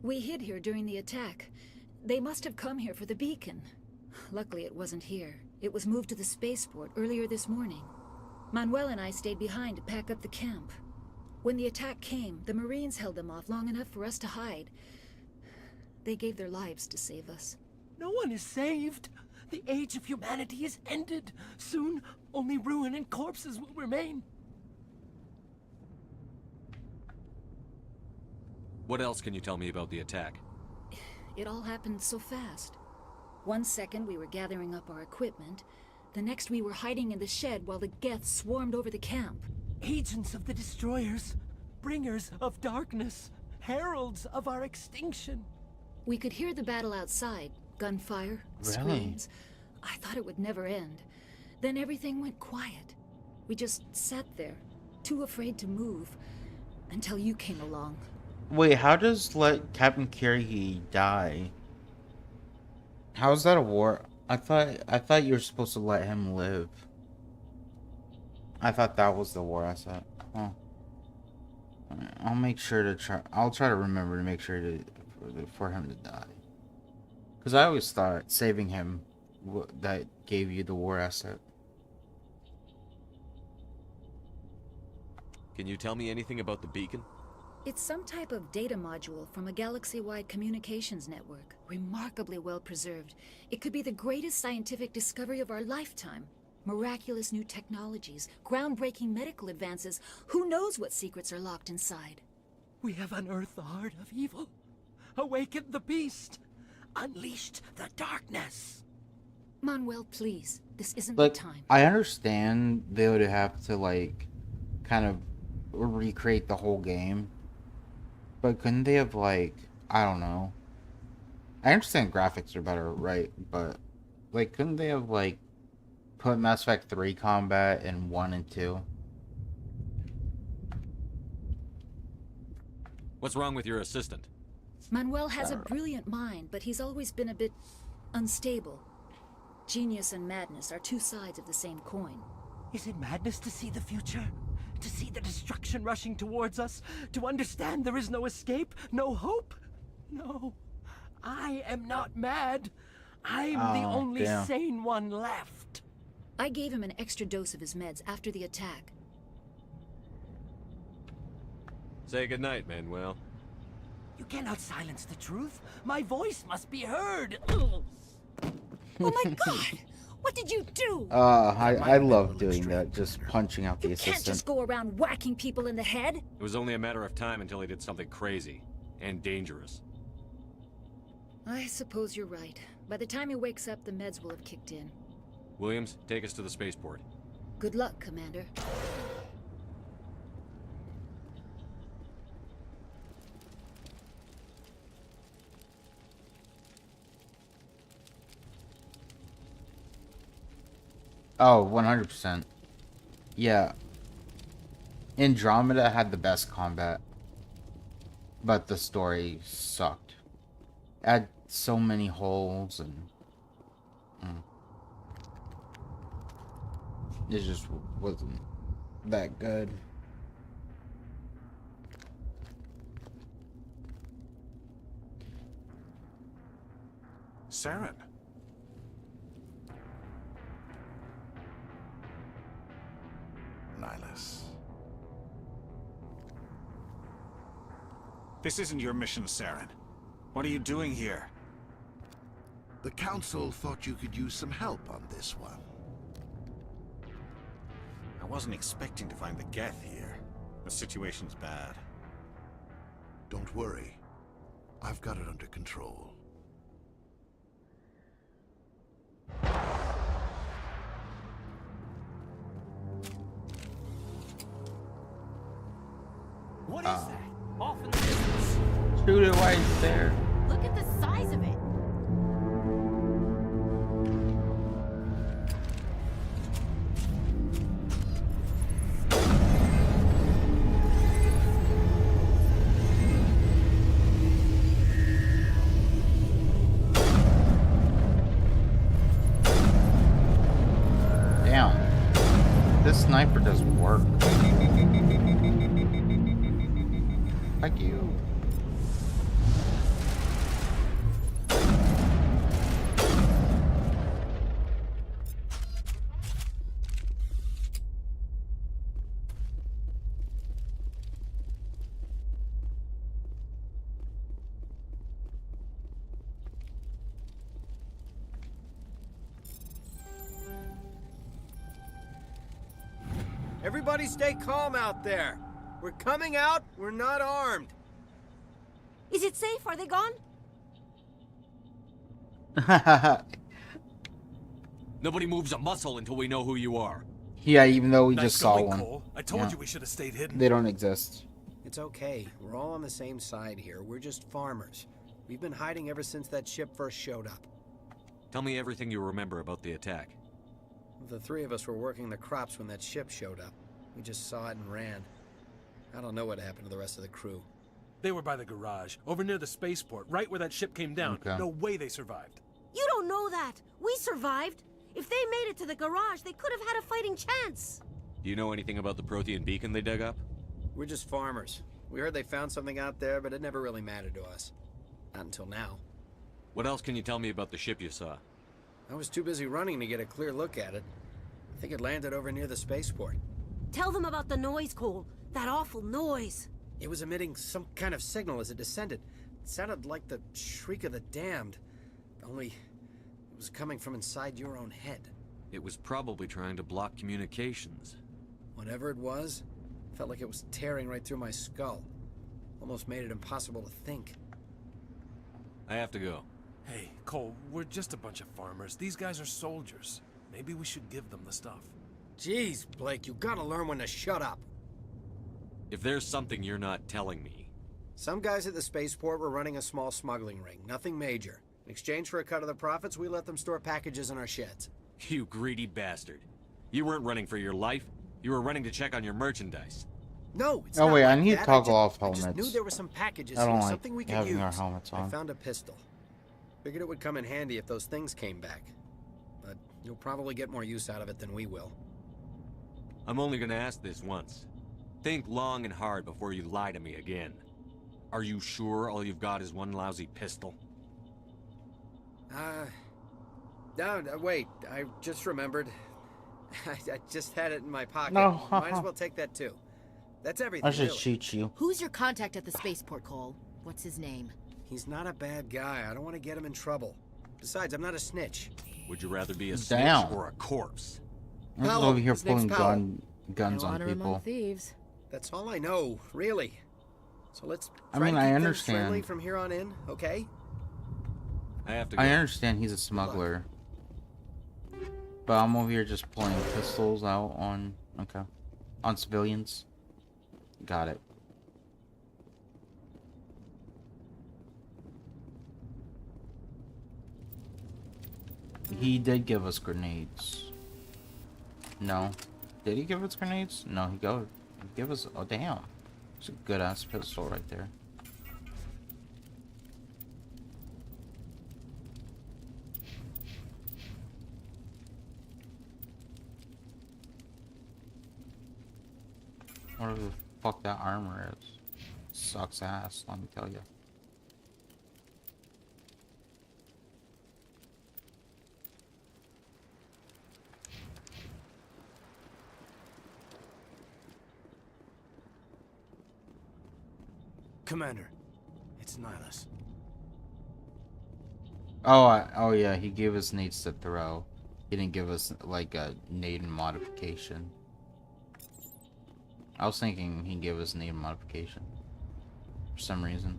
We hid here during the attack. They must have come here for the beacon. Luckily, it wasn't here. It was moved to the spaceport earlier this morning. Manuel and I stayed behind to pack up the camp. When the attack came, the Marines held them off long enough for us to hide. They gave their lives to save us. No one is saved. The age of humanity is ended. Soon, only ruin and corpses will remain. What else can you tell me about the attack? It all happened so fast. 1 second we were gathering up our equipment. The next we were hiding in the shed while the Geth swarmed over the camp. Agents of the Destroyers, bringers of darkness, heralds of our extinction. We could hear the battle outside. Gunfire, screams. I thought it would never end. Then everything went quiet. We just sat there, too afraid to move, until you came along. Wait, how does let Captain Kirigi die? How is that a war? I thought you were supposed to let him live. I thought that was the war asset. Oh. I'll make sure to try. I'll try to remember to make sure for him to die. Because I always thought saving him that gave you the war asset. Can you tell me anything about the beacon? It's some type of data module from a galaxy-wide communications network. Remarkably well preserved. It could be the greatest scientific discovery of our lifetime. Miraculous new technologies, groundbreaking medical advances. Who knows what secrets are locked inside? We have unearthed the heart of evil, awakened the beast, unleashed the darkness. Manuel, please. This isn't Like, the time. I understand they would have to, like, kind of recreate the whole game. But couldn't they have, like, I don't know. I understand graphics are better, right? But, like, couldn't they have, like, put Mass Effect 3 combat in 1 and 2? What's wrong with your assistant? Manuel has a brilliant mind, but he's always been a bit unstable. Genius and madness are two sides of the same coin. Is it madness to see the future? To see the destruction rushing towards us? To understand there is no escape? No hope? No. I am not mad. I'm the only sane one left. I gave him an extra dose of his meds after the attack. Say goodnight, Manuel. You cannot silence the truth. My voice must be heard. Oh my god! What did you do? I love doing that, just punching out the You assistant. can't just go around whacking people in the head. It was only a matter of time until he did something crazy and dangerous. I suppose you're right. By the time he wakes up, the meds will have kicked in. Williams, take us to the spaceport. Good luck, Commander. Oh, 100%. Yeah. Andromeda had the best combat. But the story sucked. It had so many holes and... It just wasn't that good. Saren. Nihilus. This isn't your mission, Saren. What are you doing here? The Council thought you could use some help on this one. I wasn't expecting to find the Geth here. The situation's bad. Don't worry. I've got it under control. What is that? Off in the distance. Shoot it while it's there. Look at the size of it. Damn. This sniper does work. Thank you. Everybody stay calm out there. We're coming out, we're not armed. Is it safe? Are they gone? Nobody moves a muscle until we know who you are. Yeah, even though we Nice just saw going, one. Cole. I told you we should have stayed hidden. They don't exist. It's okay. We're all on the same side here. We're just farmers. We've been hiding ever since that ship first showed up. Tell me everything you remember about the attack. The three of us were working the crops when that ship showed up. We just saw it and ran. I don't know what happened to the rest of the crew. They were by the garage, over near the spaceport, right where that ship came down. Okay. No way they survived. You don't know that. We survived. If they made it to the garage, they could have had a fighting chance. Do you know anything about the Prothean beacon they dug up? We're just farmers. We heard they found something out there, but it never really mattered to us. Not until now. What else can you tell me about the ship you saw? I was too busy running to get a clear look at it. I think it landed over near the spaceport. Tell them about the noise, Cole. That awful noise. It was emitting some kind of signal as it descended. It sounded like the shriek of the damned. Only it was coming from inside your own head. It was probably trying to block communications. Whatever it was, felt like it was tearing right through my skull. Almost made it impossible to think. I have to go. Hey, Cole, we're just a bunch of farmers. These guys are soldiers. Maybe we should give them the stuff. Jeez, Blake, you gotta learn when to shut up. If there's something you're not telling me... Some guys at the spaceport were running a small smuggling ring. Nothing major. In exchange for a cut of the profits, we let them store packages in our sheds. You greedy bastard. You weren't running for your life. You were running to check on your merchandise. No, it's Oh not wait, I like need that. to toggle off I just helmets. knew there were some packages I don't here, like something we could having use. our helmets on. I found a pistol. Figured it would come in handy if those things came back. But you'll probably get more use out of it than we will. I'm only gonna ask this once. Think long and hard before you lie to me again. Are you sure all you've got is one lousy pistol? No, wait. I just remembered. I just had it in my pocket. No. Might as well take that too. That's everything, I should really. shoot you. Who's your contact at the spaceport, Cole? What's his name? He's not a bad guy. I don't want to get him in trouble. Besides, I'm not a snitch. Would you rather be a Damn. snitch or a corpse? I'm just Powell. over here His name's pulling Powell. guns No on honor among people. thieves. That's all I know, really. So let's I try mean, to I keep things understand. friendly from here on in, okay? I have to go. I understand he's a smuggler. But I'm over here just pulling pistols out on... Okay. On civilians. Got it. He did give us grenades. No. Did he give us grenades? No, he give us... Oh, damn. It's a good-ass pistol right there. Whatever the fuck that armor is. Sucks ass, let me tell you. Commander, it's Nihilus. Oh yeah, he gave us nades to throw. He didn't give us like a nade modification. I was thinking he gave us nade modification for some reason.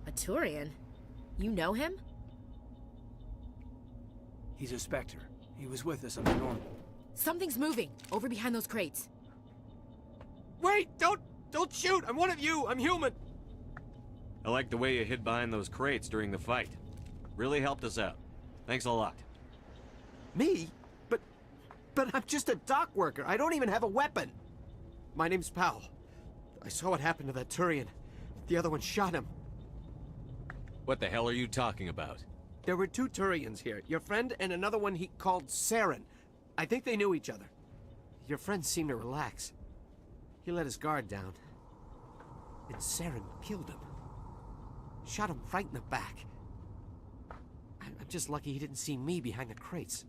A Turian? You know him? He's a Spectre. He was with us on the normal. Something's moving. Over behind those crates. Wait! Don't shoot! I'm one of you! I'm human! I like the way you hid behind those crates during the fight. Really helped us out. Thanks a lot. Me? But I'm just a dock worker. I don't even have a weapon. My name's Powell. I saw what happened to that Turian. The other one shot him. What the hell are you talking about? There were two Turians here. Your friend and another one he called Saren. I think they knew each other. Your friend seemed to relax. He let his guard down. And Saren killed him. Shot him right in the back. I'm just lucky he didn't see me behind the crates.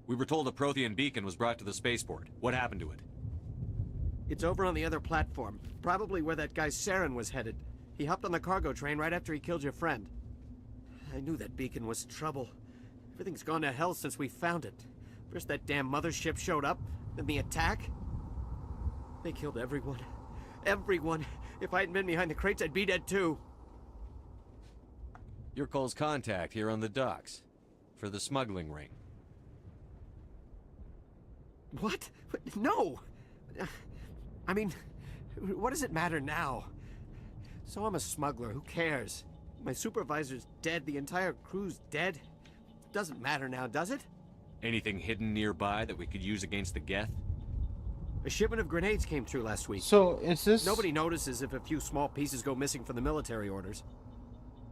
We were told a Prothean beacon was brought to the spaceport. What happened to it? It's over on the other platform. Probably where that guy Saren was headed. He hopped on the cargo train right after he killed your friend. I knew that beacon was trouble. Everything's gone to hell since we found it. First that damn mothership showed up, then the attack. They killed everyone. Everyone. If I hadn't been behind the crates, I'd be dead too. You're Cole's contact here on the docks. For the smuggling ring. What? No! I mean, what does it matter now? So I'm a smuggler, who cares? My supervisor's dead, the entire crew's dead. Doesn't matter now, does it? Anything hidden nearby that we could use against the Geth? A shipment of grenades came through last week. So, is this... Nobody notices if a few small pieces go missing from the military orders.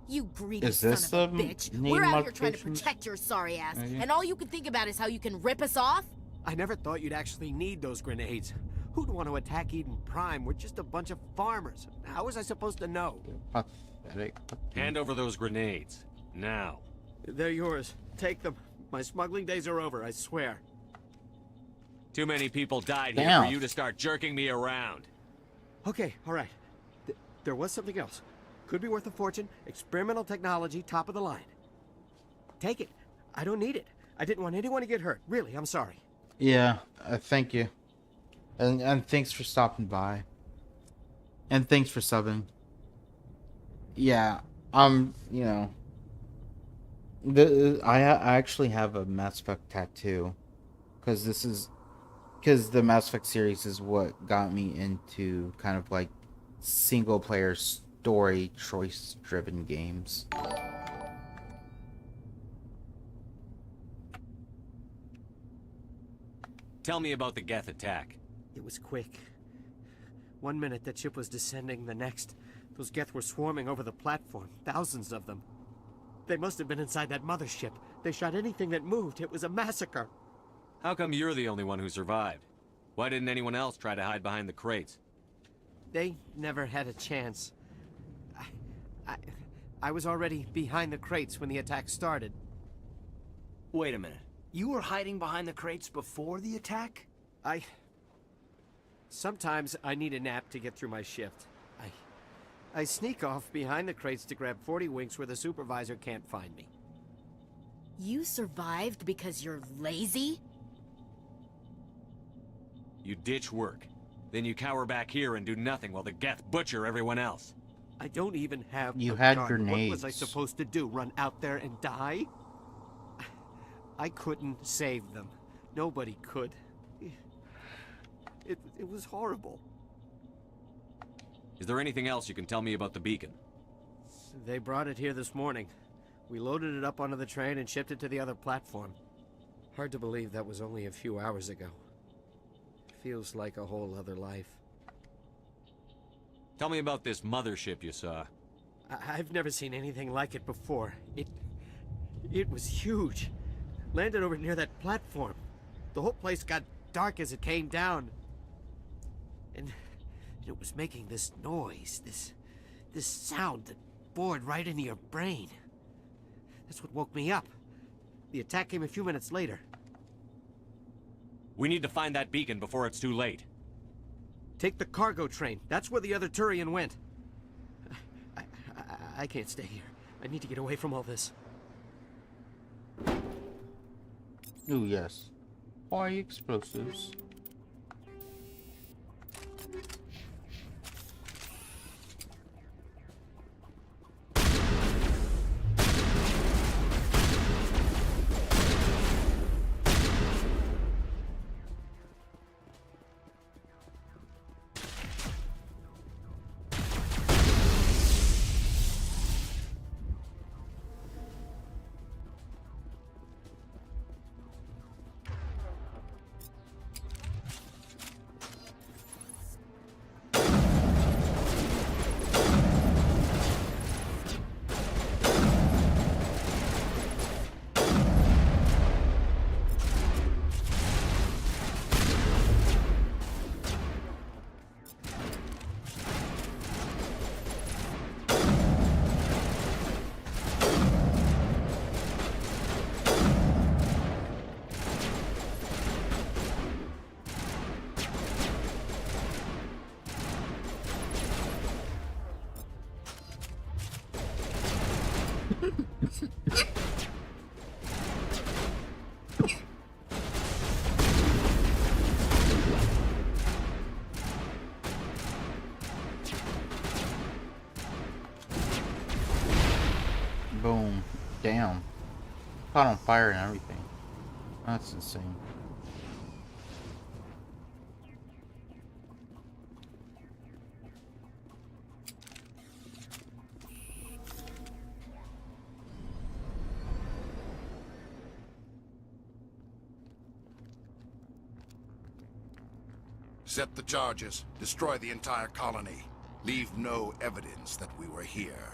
You greedy Is this son of a the bitch. name We're out here trying to modifications? protect your sorry ass, Okay. and all you can think about is how you can rip us off? I never thought you'd actually need those grenades. Who'd want to attack Eden Prime? We're just a bunch of farmers. How was I supposed to know? Pathetic. Hand over those grenades. Now. They're yours. Take them. My smuggling days are over, I swear. Too many people died here Damn. for you to start jerking me around. Okay, all right. There was something else. Could be worth a fortune. Experimental technology, top of the line. Take it. I don't need it. I didn't want anyone to get hurt. Really, I'm sorry. Yeah, thank you. And thanks for stopping by. And thanks for subbing. Yeah, you know, I actually have a Mass Effect tattoo, because the Mass Effect series is what got me into kind of like single player story choice driven games. Tell me about the Geth attack. It was quick. 1 minute that ship was descending, the next, those Geth were swarming over the platform, thousands of them. They must have been inside that mothership. They shot anything that moved. It was a massacre. How come you're the only one who survived? Why didn't anyone else try to hide behind the crates? They never had a chance. I was already behind the crates when the attack started. Wait a minute. You were hiding behind the crates before the attack? Sometimes I need a nap to get through my shift. I sneak off behind the crates to grab 40 winks where the supervisor can't find me. You survived because you're lazy? You ditch work. Then you cower back here and do nothing while the Geth butcher everyone else. I don't even have You a had gun. grenades. What was I supposed to do? Run out there and die? I couldn't save them. Nobody could. It was horrible. Is there anything else you can tell me about the beacon? They brought it here this morning. We loaded it up onto the train and shipped it to the other platform. Hard to believe that was only a few hours ago. Feels like a whole other life. Tell me about this mothership you saw. I've never seen anything like it before. It was huge. Landed over near that platform. The whole place got dark as it came down. And it was making this noise, this sound that bored right into your brain. That's what woke me up. The attack came a few minutes later. We need to find that beacon before it's too late. Take the cargo train. That's where the other Turian went. I can't stay here. I need to get away from all this. Ooh, yes. Why explosives? Boom. Damn. Caught on fire and everything. That's insane. Set the charges. Destroy the entire colony. Leave no evidence that we were here.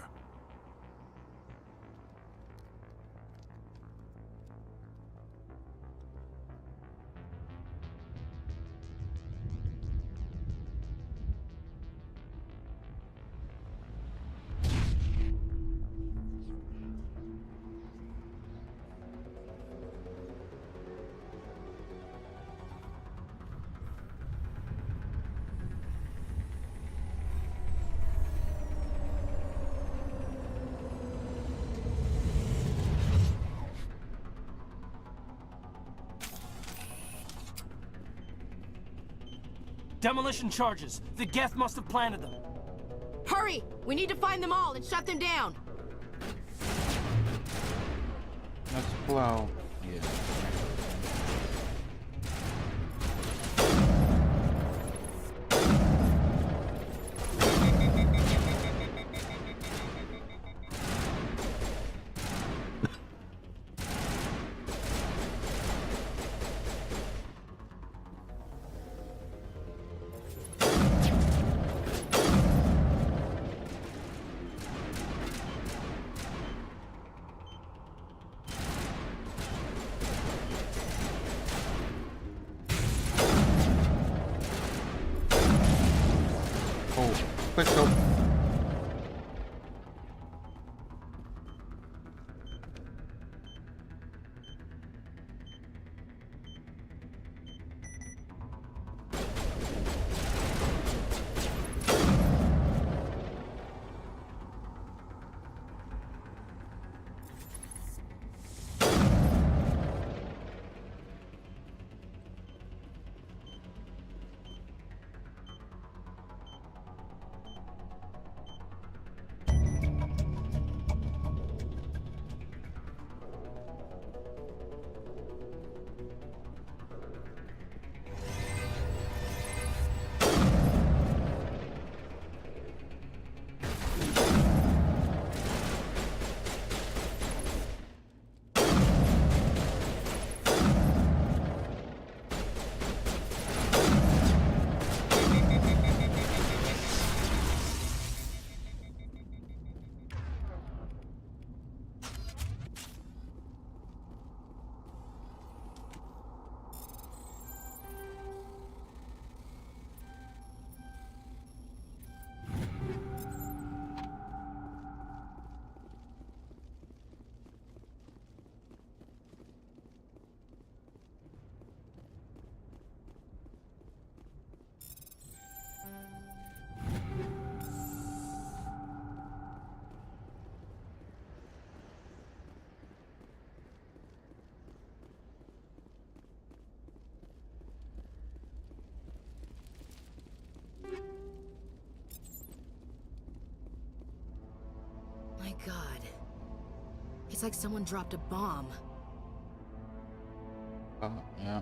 Demolition charges. The Geth must have planted them. Hurry! We need to find them all and shut them down! Let's blow. Yeah. Quick go. My God. It's like someone dropped a bomb. Yeah.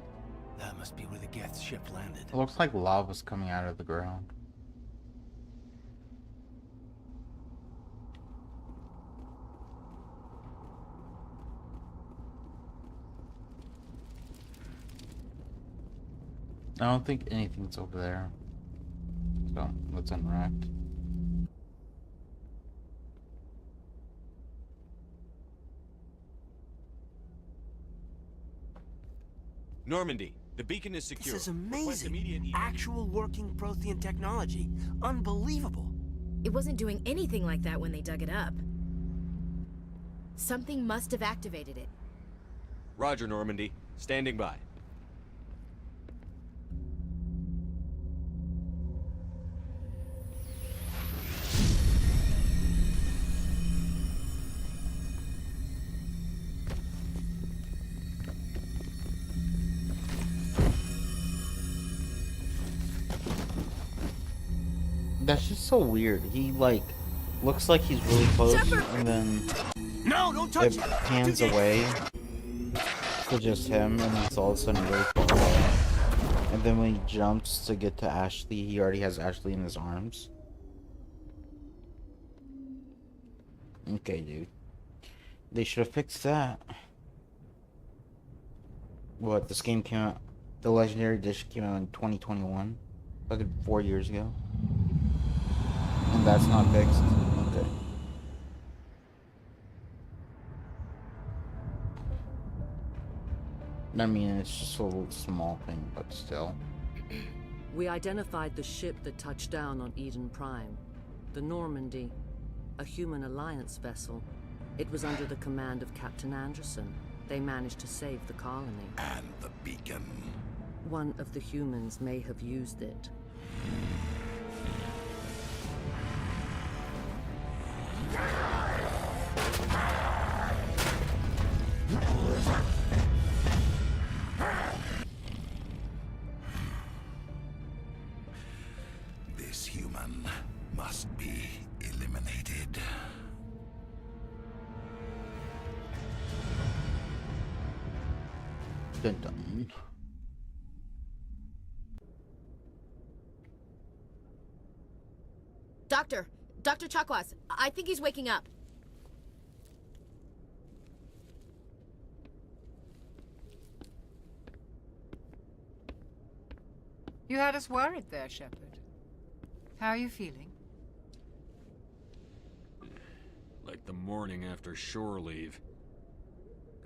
That must be where the Geth ship landed. It looks like lava's coming out of the ground. I don't think anything's over there. So, let's unrack. Normandy, the beacon is secure. This is amazing. Actual working Prothean technology. Unbelievable. It wasn't doing anything like that when they dug it up. Something must have activated it. Roger, Normandy. Standing by. That's just so weird. He, like, looks like he's really close, and then no, don't touch it pans away to just him, and it's all of a sudden really far away. And then when he jumps to get to Ashley, he already has Ashley in his arms. Okay, dude. They should have fixed that. What, this game came out, the Legendary Edition came out in 2021? Like 4 years ago? And that's not fixed? Okay. I mean, it's just a little small thing, but still. We identified the ship that touched down on Eden Prime. The Normandy. A human alliance vessel. It was under the command of Captain Anderson. They managed to save the colony. And the beacon. One of the humans may have used it. This human must be Dun dun. Dr. Chakwas, I think he's waking up. You had us worried there, Shepard. How are you feeling? Like the morning after shore leave.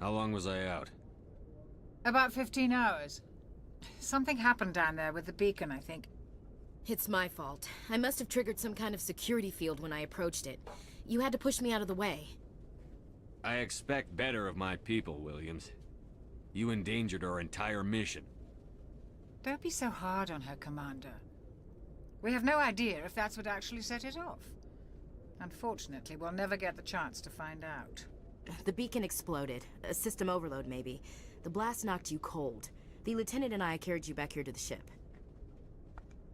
How long was I out? About 15 hours. Something happened down there with the beacon, I think. It's my fault. I must have triggered some kind of security field when I approached it. You had to push me out of the way. I expect better of my people, Williams. You endangered our entire mission. Don't be so hard on her, Commander. We have no idea if that's what actually set it off. Unfortunately, we'll never get the chance to find out. The beacon exploded. A system overload, maybe. The blast knocked you cold. The lieutenant and I carried you back here to the ship.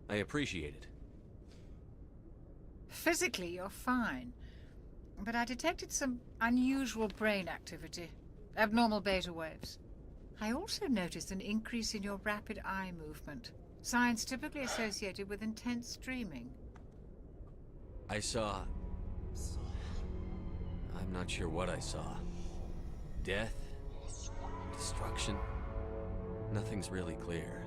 I appreciate it. Physically, you're fine. But I detected some unusual brain activity. Abnormal beta waves. I also noticed an increase in your rapid eye movement. Signs typically associated with intense dreaming. I saw... I'm not sure what I saw. Death? Destruction? Nothing's really clear.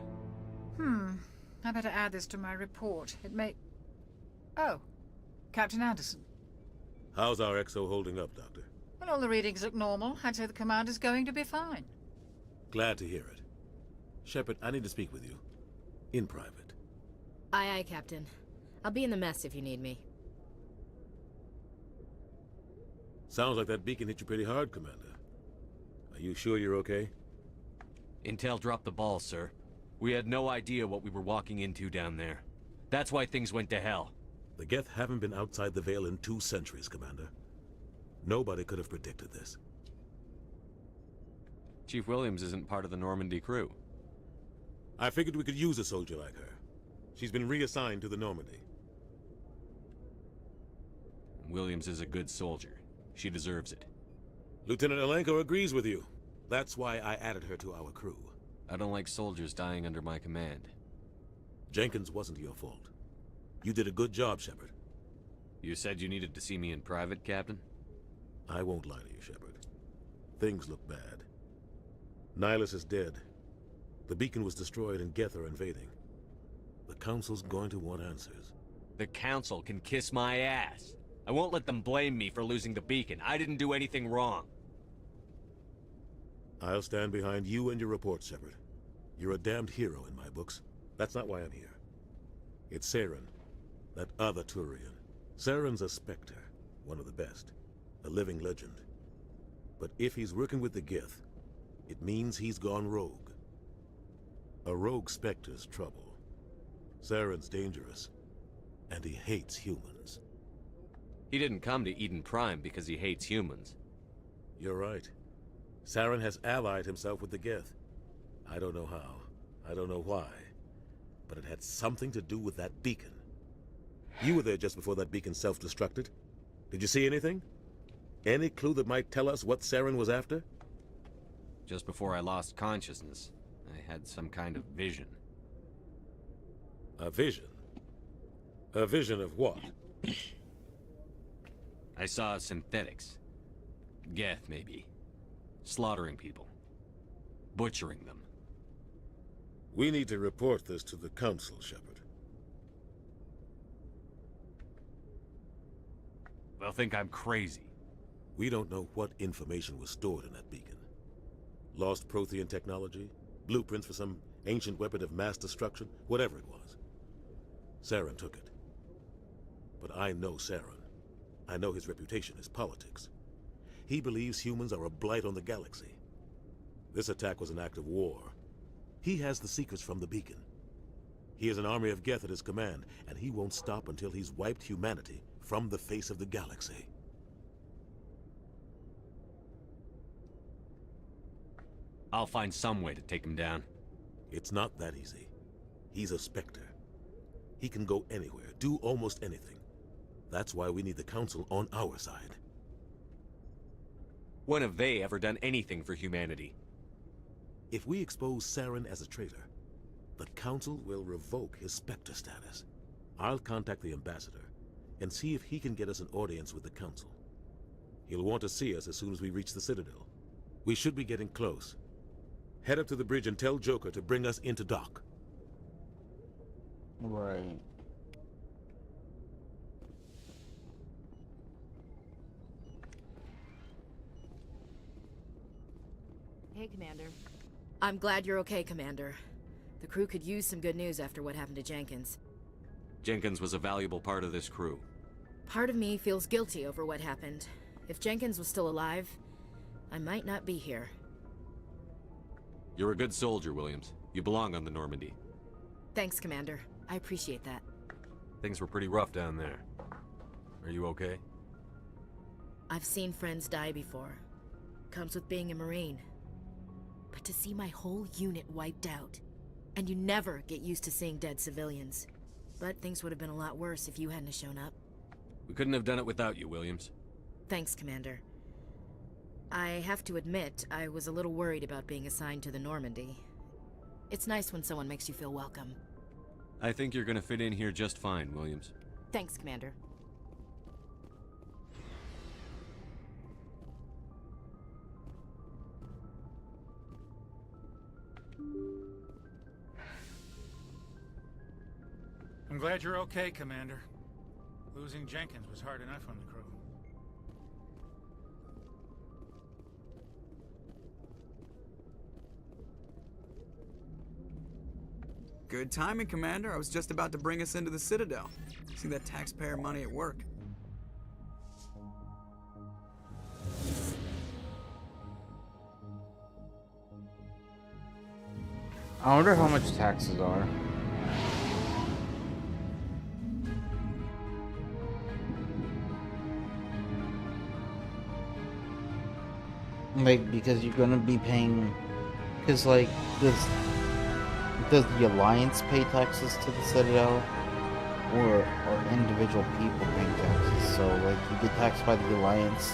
I better add this to my report. It may... Oh, Captain Anderson. How's our XO holding up, Doctor? Well, all the readings look normal. I'd say the commander's going to be fine. Glad to hear it. Shepard, I need to speak with you. In private. Aye, aye, Captain. I'll be in the mess if you need me. Sounds like that beacon hit you pretty hard, Commander. Are you sure you're okay? Intel dropped the ball, sir. We had no idea what we were walking into down there. That's why things went to hell. The Geth haven't been outside the Veil in 2 centuries, Commander. Nobody could have predicted this. Chief Williams isn't part of the Normandy crew. I figured we could use a soldier like her. She's been reassigned to the Normandy. Williams is a good soldier. She deserves it. Lieutenant Alenko agrees with you. That's why I added her to our crew. I don't like soldiers dying under my command. Jenkins wasn't your fault. You did a good job, Shepard. You said you needed to see me in private, Captain? I won't lie to you, Shepard. Things look bad. Nihilus is dead. The beacon was destroyed and Geth are invading. The Council's going to want answers. The Council can kiss my ass. I won't let them blame me for losing the beacon. I didn't do anything wrong. I'll stand behind you and your report, Shepard. You're a damned hero in my books. That's not why I'm here. It's Saren, that other Turian. Saren's a Spectre, one of the best. A living legend. But if he's working with the Geth, it means he's gone rogue. A rogue Spectre's trouble. Saren's dangerous, and he hates humans. He didn't come to Eden Prime because he hates humans. You're right. Saren has allied himself with the Geth. I don't know how. I don't know why. But it had something to do with that beacon. You were there just before that beacon self-destructed. Did you see anything? Any clue that might tell us what Saren was after? Just before I lost consciousness, I had some kind of vision. A vision? A vision of what? I saw synthetics. Geth, maybe. Slaughtering people. Butchering them. We need to report this to the Council, Shepard. They'll think I'm crazy. We don't know what information was stored in that beacon. Lost Prothean technology? Blueprints for some ancient weapon of mass destruction? Whatever it was. Saren took it. But I know Saren. I know his reputation is politics. He believes humans are a blight on the galaxy. This attack was an act of war. He has the secrets from the beacon. He has an army of Geth at his command, and he won't stop until he's wiped humanity from the face of the galaxy. I'll find some way to take him down. It's not that easy. He's a Spectre. He can go anywhere, do almost anything. That's why we need the Council on our side. When have they ever done anything for humanity? If we expose Saren as a traitor, the Council will revoke his Spectre status. I'll contact the Ambassador and see if he can get us an audience with the Council. He'll want to see us as soon as we reach the Citadel. We should be getting close. Head up to the bridge and tell Joker to bring us into dock. Right. Hey, Commander. I'm glad you're okay, Commander. The crew could use some good news after what happened to Jenkins. Jenkins was a valuable part of this crew. Part of me feels guilty over what happened. If Jenkins was still alive, I might not be here. You're a good soldier, Williams. You belong on the Normandy. Thanks, Commander. I appreciate that. Things were pretty rough down there. Are you okay? I've seen friends die before. Comes with being a Marine. But to see my whole unit wiped out, and you never get used to seeing dead civilians. But things would have been a lot worse if you hadn't shown up. We couldn't have done it without you, Williams. Thanks, Commander. I have to admit, I was a little worried about being assigned to the Normandy. It's nice when someone makes you feel welcome. I think you're gonna fit in here just fine, Williams. Thanks, Commander. I'm glad you're okay, Commander. Losing Jenkins was hard enough on the crew. Good timing, Commander. I was just about to bring us into the Citadel. See that taxpayer money at work. I wonder how much taxes are. Like, because you're gonna be paying, because like, does the Alliance pay taxes to the Citadel, or individual people paying taxes? So like, you get taxed by the Alliance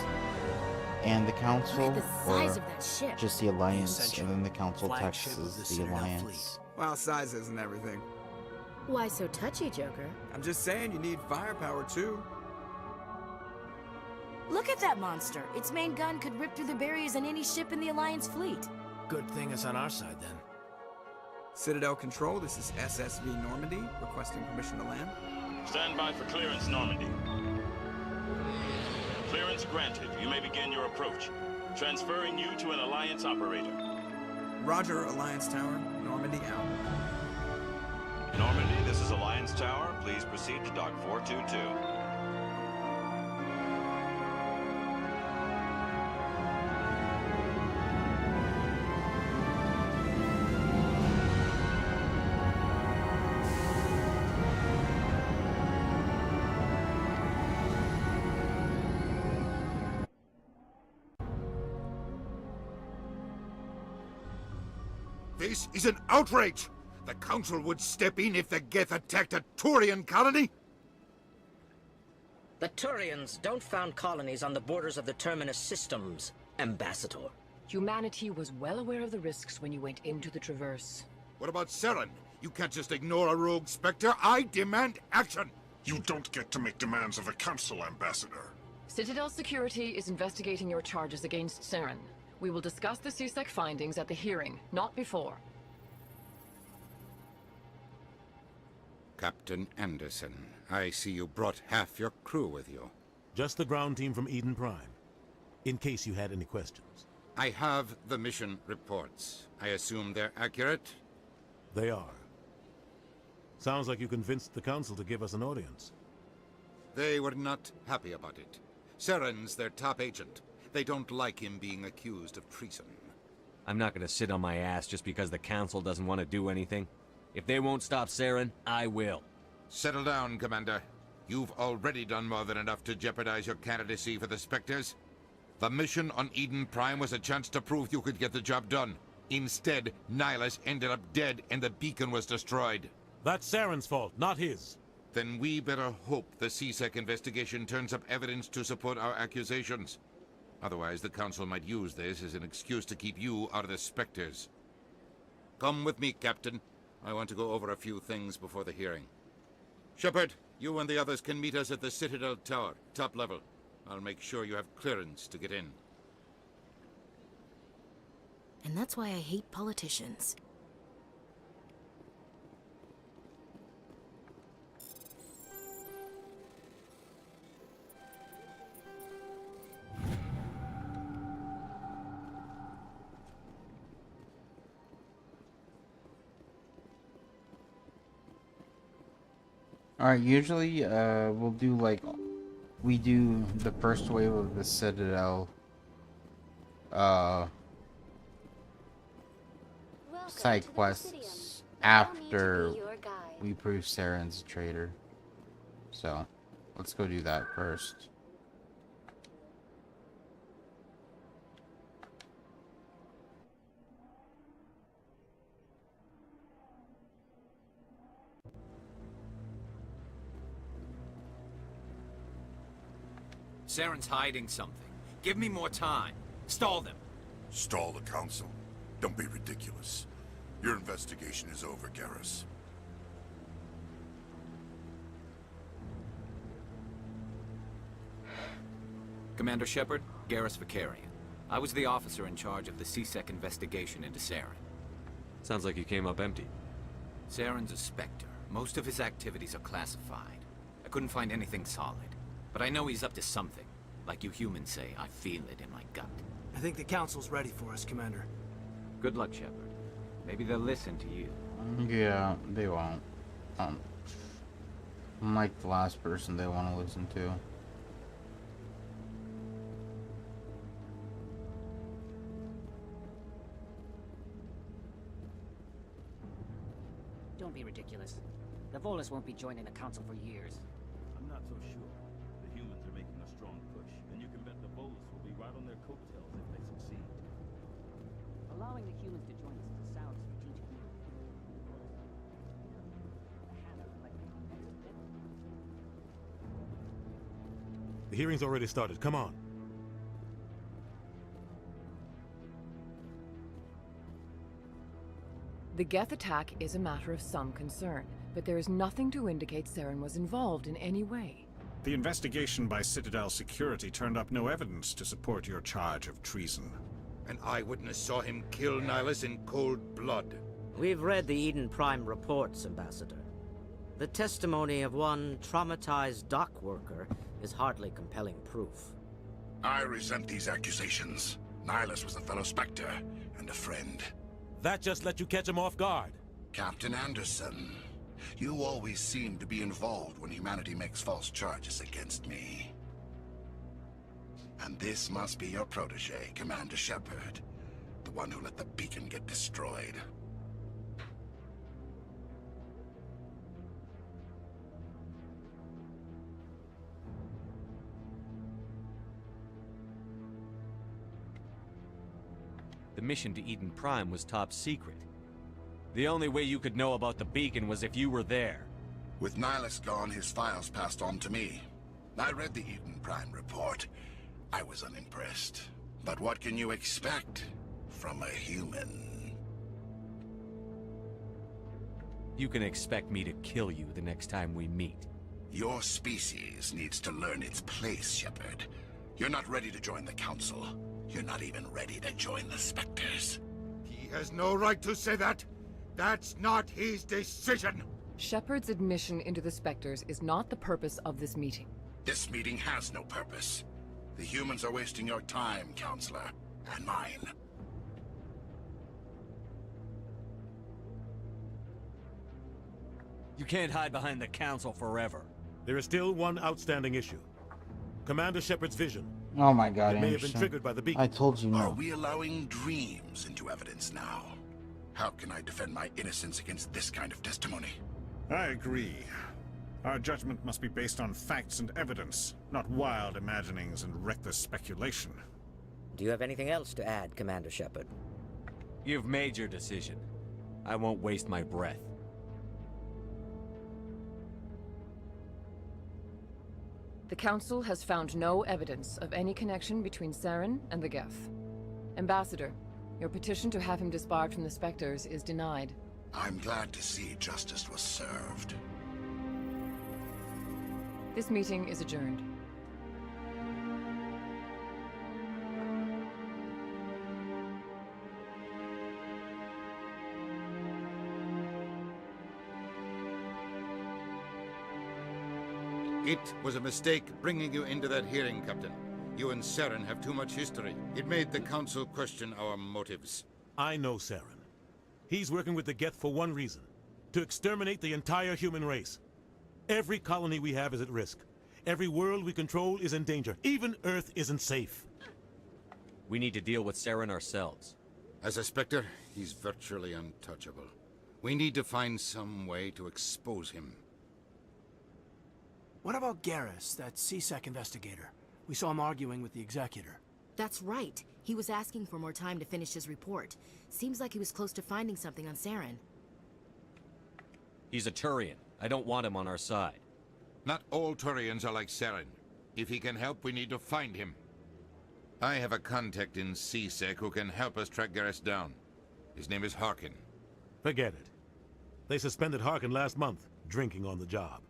and the Council, Look at the size or of that ship. just the Alliance and then the Council taxes the Alliance? Well, size isn't everything. Why so touchy, Joker? I'm just saying you need firepower too. Look at that monster. Its main gun could rip through the barriers in any ship in the Alliance fleet. Good thing it's on our side, then. Citadel Control, this is SSV Normandy, requesting permission to land. Stand by for clearance, Normandy. Clearance granted. You may begin your approach. Transferring you to an Alliance operator. Roger, Alliance Tower. Normandy out. Normandy, this is Alliance Tower. Please proceed to Dock 422. This is an outrage! The Council would step in if the Geth attacked a Turian colony? The Turians don't found colonies on the borders of the Terminus systems, Ambassador. Humanity was well aware of the risks when you went into the Traverse. What about Saren? You can't just ignore a rogue Spectre. I demand action! You don't get to make demands of the Council, Ambassador. Citadel Security is investigating your charges against Saren. We will discuss the CSEC findings at the hearing, not before. Captain Anderson, I see you brought half your crew with you. Just the ground team from Eden Prime, in case you had any questions. I have the mission reports. I assume they're accurate? They are. Sounds like you convinced the Council to give us an audience. They were not happy about it. Saren's their top agent. They don't like him being accused of treason. I'm not gonna sit on my ass just because the Council doesn't want to do anything. If they won't stop Saren, I will. Settle down, Commander. You've already done more than enough to jeopardize your candidacy for the Spectres. The mission on Eden Prime was a chance to prove you could get the job done. Instead, Nihilus ended up dead and the beacon was destroyed. That's Saren's fault, not his. Then we better hope the CSEC investigation turns up evidence to support our accusations. Otherwise, the Council might use this as an excuse to keep you out of the Spectres. Come with me, Captain. I want to go over a few things before the hearing. Shepard, you and the others can meet us at the Citadel Tower, top level. I'll make sure you have clearance to get in. And that's why I hate politicians. Alright, usually we'll do like we do the first wave of the Citadel side quests after we prove Saren's a traitor. So let's go do that first. Saren's hiding something. Give me more time. Stall them. Stall the Council? Don't be ridiculous. Your investigation is over, Garrus. Commander Shepard, Garrus Vicarian. I was the officer in charge of the CSEC investigation into Saren. Sounds like you came up empty. Saren's a Spectre. Most of his activities are classified. I couldn't find anything solid. But I know he's up to something. Like you humans say, I feel it in my gut. I think the Council's ready for us, Commander. Good luck, Shepard. Maybe they'll listen to you. Yeah, they won't. I'm like the last person they want to listen to. Don't be ridiculous. The Volus won't be joining the Council for years. I'm not so sure. The humans are making a strong push, and you can bet the Volus will be right on their coattails if they succeed. Allowing the humans to join us is a sound strategic move. The hearing's already started. Come on. The Geth attack is a matter of some concern, but there is nothing to indicate Saren was involved in any way. The investigation by Citadel Security turned up no evidence to support your charge of treason. An eyewitness saw him kill Nihilus in cold blood. We've read the Eden Prime reports, Ambassador. The testimony of one traumatized dock worker is hardly compelling proof. I resent these accusations. Nihilus was a fellow Spectre and a friend. That just let you catch him off guard. Captain Anderson, you always seem to be involved when humanity makes false charges against me. And this must be your protege, Commander Shepard, the one who let the beacon get destroyed. The mission to Eden Prime was top secret. The only way you could know about the beacon was if you were there. With Nihilus gone, his files passed on to me. I read the Eden Prime report. I was unimpressed. But what can you expect from a human? You can expect me to kill you the next time we meet. Your species needs to learn its place, Shepard. You're not ready to join the Council. You're not even ready to join the Spectres. He has no right to say that. That's not his decision. Shepard's admission into the Spectres is not the purpose of this meeting. This meeting has no purpose. The humans are wasting your time, Counselor, and mine. You can't hide behind the Council forever. There is still one outstanding issue. Commander Shepard's vision. Oh my god, It may have been Anderson. triggered by the beacon. I told you Are no. we allowing dreams into evidence now? How can I defend my innocence against this kind of testimony? I agree. Our judgment must be based on facts and evidence, not wild imaginings and reckless speculation. Do you have anything else to add, Commander Shepard? You've made your decision. I won't waste my breath. The Council has found no evidence of any connection between Saren and the Geth. Ambassador, Your petition to have him disbarred from the Spectres is denied. I'm glad to see justice was served. This meeting is adjourned. It was a mistake bringing you into that hearing, Captain. You and Saren have too much history. It made the Council question our motives. I know Saren. He's working with the Geth for one reason. To exterminate the entire human race. Every colony we have is at risk. Every world we control is in danger. Even Earth isn't safe. We need to deal with Saren ourselves. As a Spectre, he's virtually untouchable. We need to find some way to expose him. What about Garrus, that CSEC investigator? We saw him arguing with the Executor. That's right. He was asking for more time to finish his report. Seems like he was close to finding something on Saren. He's a Turian. I don't want him on our side. Not all Turians are like Saren. If he can help, we need to find him. I have a contact in CSEC who can help us track Garrus down. His name is Harkin. Forget it. They suspended Harkin last month, drinking on the job.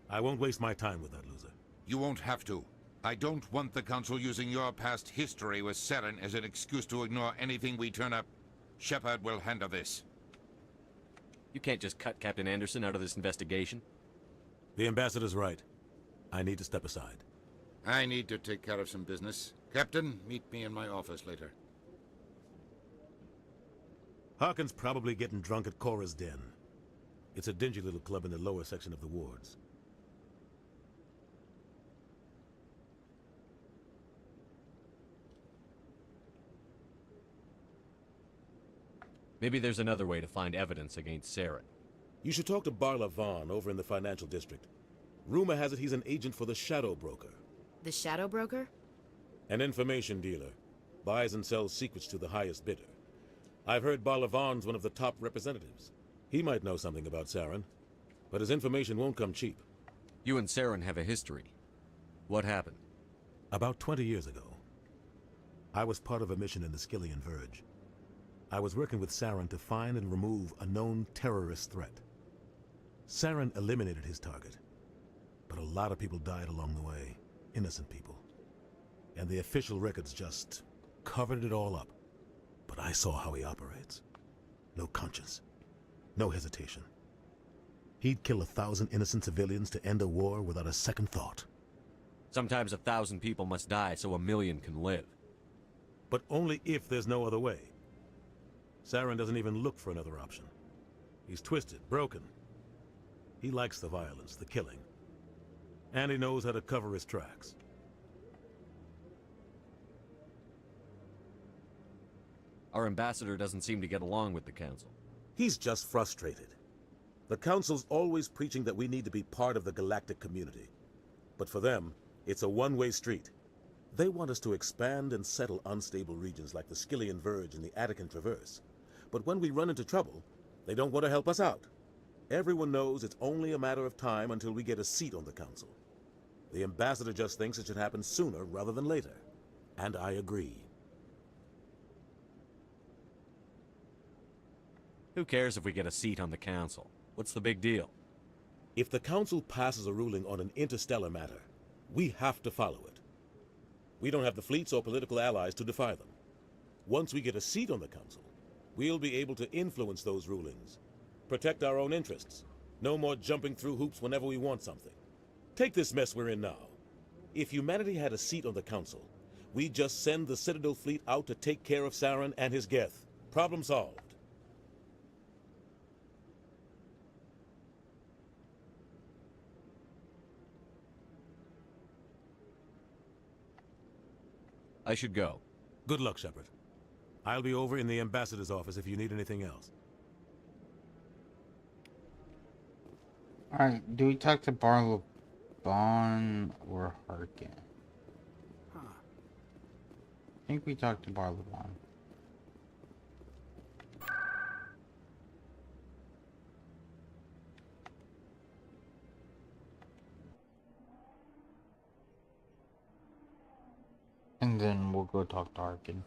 I won't waste my time with that loser. You won't have to. I don't want the Council using your past history with Saren as an excuse to ignore anything we turn up. Shepard will handle this. You can't just cut Captain Anderson out of this investigation. The Ambassador's right. I need to step aside. I need to take care of some business. Captain, meet me in my office later. Harkin's probably getting drunk at Cora's Den. It's a dingy little club in the lower section of the wards. Maybe there's another way to find evidence against Saren. You should talk to Barla Vaughn over in the financial district. Rumor has it he's an agent for the Shadow Broker. The Shadow Broker? An information dealer. Buys and sells secrets to the highest bidder. I've heard Barla Vaughn's one of the top representatives. He might know something about Saren, but his information won't come cheap. You and Saren have a history. What happened? About 20 years ago, I was part of a mission in the Skillian Verge. I was working with Saren to find and remove a known terrorist threat. Saren eliminated his target, but a lot of people died along the way, innocent people. And the official records just covered it all up. But I saw how he operates. No conscience, no hesitation. He'd kill 1,000 innocent civilians to end a war without a second thought. Sometimes 1,000 people must die so 1,000,000 can live. But only if there's no other way. Saren doesn't even look for another option. He's twisted, broken. He likes the violence, the killing. And he knows how to cover his tracks. Our ambassador doesn't seem to get along with the Council. He's just frustrated. The Council's always preaching that we need to be part of the galactic community. But for them, it's a one-way street. They want us to expand and settle unstable regions like the Skillian Verge and the Attican Traverse. But when we run into trouble, they don't want to help us out. Everyone knows it's only a matter of time until we get a seat on the Council. The ambassador just thinks it should happen sooner rather than later. And I agree. Who cares if we get a seat on the Council? What's the big deal? If the Council passes a ruling on an interstellar matter, we have to follow it. We don't have the fleets or political allies to defy them. Once we get a seat on the Council, we'll be able to influence those rulings, protect our own interests. No more jumping through hoops whenever we want something. Take this mess we're in now. If humanity had a seat on the Council, we'd just send the Citadel fleet out to take care of Saren and his Geth. Problem solved. I should go. Good luck, Shepard. I'll be over in the ambassador's office if you need anything else. Alright, do we talk to Barla Vaughn or Harkin? Huh. I think we talked to Barla Vaughn. And then we'll go talk to Harkin.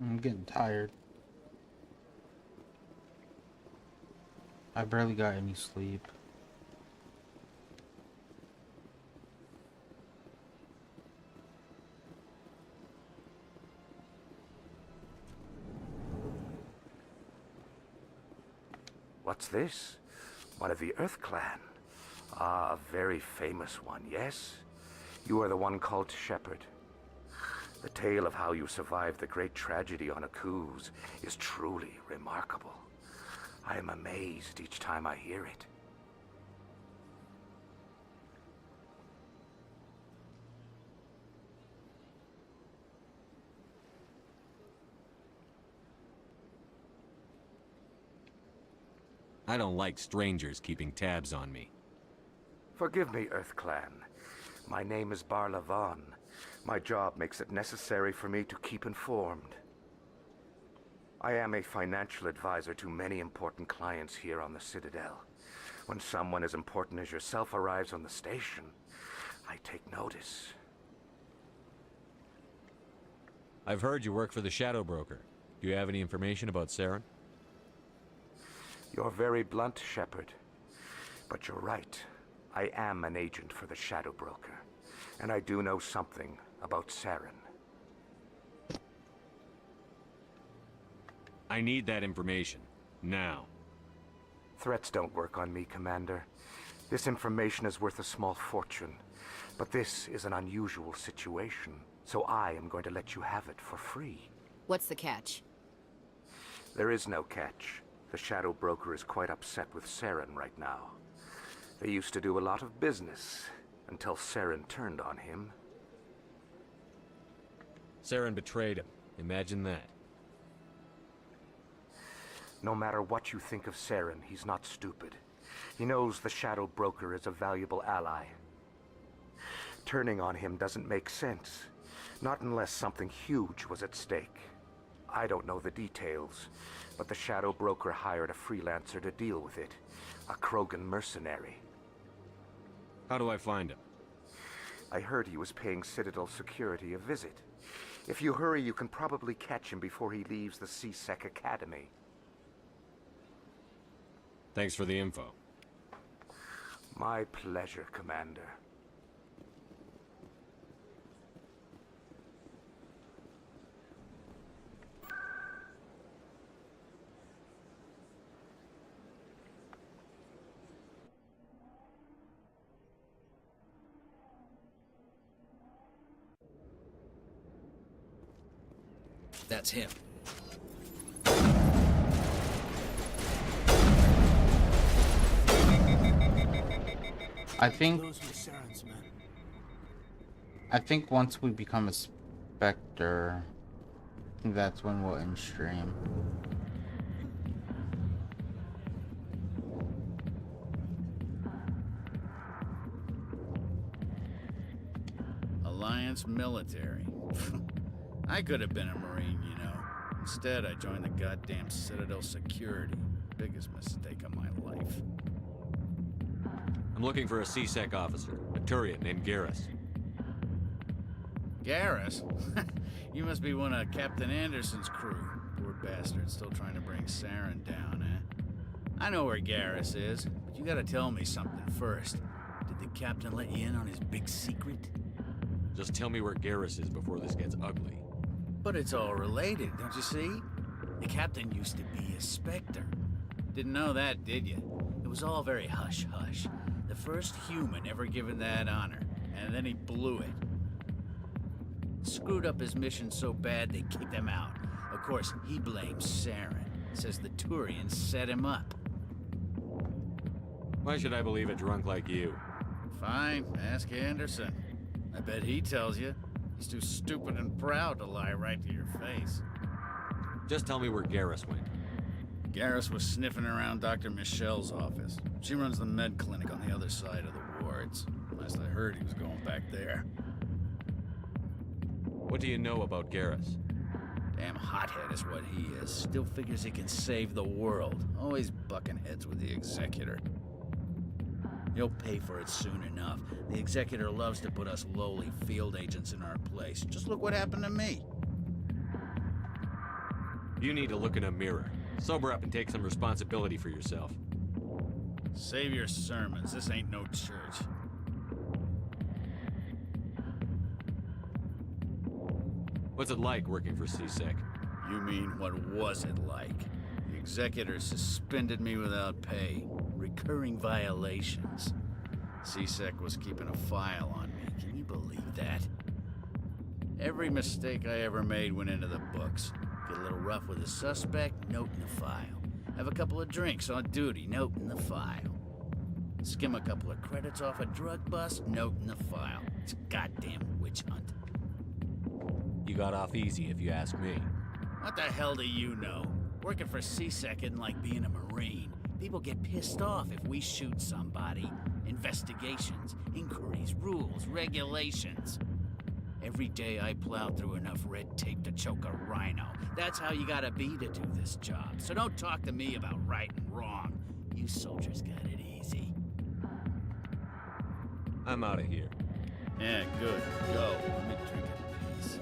I'm getting tired. I barely got any sleep. What's this? One of the Earth Clan. Ah, a very famous one, yes? You are the one called Shepard. The tale of how you survived the great tragedy on Akuz is truly remarkable. I am amazed each time I hear it. I don't like strangers keeping tabs on me. Forgive me, Earth Clan. My name is Barla Vaughn. My job makes it necessary for me to keep informed. I am a financial advisor to many important clients here on the Citadel. When someone as important as yourself arrives on the station, I take notice. I've heard you work for the Shadow Broker. Do you have any information about Saren? You're very blunt, Shepard. But you're right. I am an agent for the Shadow Broker. And I do know something about Saren. I need that information. Now. Threats don't work on me, Commander. This information is worth a small fortune. But this is an unusual situation, so I am going to let you have it for free. What's the catch? There is no catch. The Shadow Broker is quite upset with Saren right now. They used to do a lot of business, until Saren turned on him. Saren betrayed him. Imagine that. No matter what you think of Saren, he's not stupid. He knows the Shadow Broker is a valuable ally. Turning on him doesn't make sense. Not unless something huge was at stake. I don't know the details, but the Shadow Broker hired a freelancer to deal with it. A Krogan mercenary. How do I find him? I heard he was paying Citadel security a visit. If you hurry, you can probably catch him before he leaves the C-Sec Academy. Thanks for the info. My pleasure, Commander. That's him. I think once we become a Spectre, I think that's when we'll end stream. Alliance military. I could have been a Marine, you know. Instead, I joined the goddamn Citadel security. Biggest mistake of my life. I'm looking for a C-Sec officer, a Turian named Garrus. Garrus? You must be one of Captain Anderson's crew. Poor bastard, still trying to bring Saren down, eh? I know where Garrus is, but you gotta tell me something first. Did the captain let you in on his big secret? Just tell me where Garrus is before this gets ugly. But it's all related, don't you see? The captain used to be a Spectre. Didn't know that, did you? It was all very hush-hush. The first human ever given that honor, and then he blew it. Screwed up his mission so bad they kicked him out. Of course, he blames Saren. Says the Turians set him up. Why should I believe a drunk like you? Fine, ask Anderson. I bet he tells you. He's too stupid and proud to lie right to your face. Just tell me where Garrus went. Garrus was sniffing around Dr. Michelle's office. She runs the med clinic on the other side of the wards. Last I heard, he was going back there. What do you know about Garrus? Damn hothead is what he is. Still figures he can save the world. Always bucking heads with the Executor. He'll pay for it soon enough. The Executor loves to put us lowly field agents in our place. Just look what happened to me. You need to look in a mirror. Sober up and take some responsibility for yourself. Save your sermons. This ain't no church. What's it like working for CSEC? You mean, what was it like? The executor suspended me without pay. Recurring violations. CSEC was keeping a file on me. Can you believe that? Every mistake I ever made went into the books. Get a little rough with a suspect, note in the file. Have a couple of drinks on duty, note in the file. Skim a couple of credits off a drug bust, note in the file. It's a goddamn witch hunt. You got off easy, if you ask me. What the hell do you know? Working for CSEC isn't like being a Marine. People get pissed off if we shoot somebody. Investigations, inquiries, rules, regulations. Every day I plow through enough red tape to choke a rhino. That's how you gotta be to do this job. So don't talk to me about right and wrong. You soldiers got it easy. I'm out of here. Yeah, good. Go. Let me drink in peace.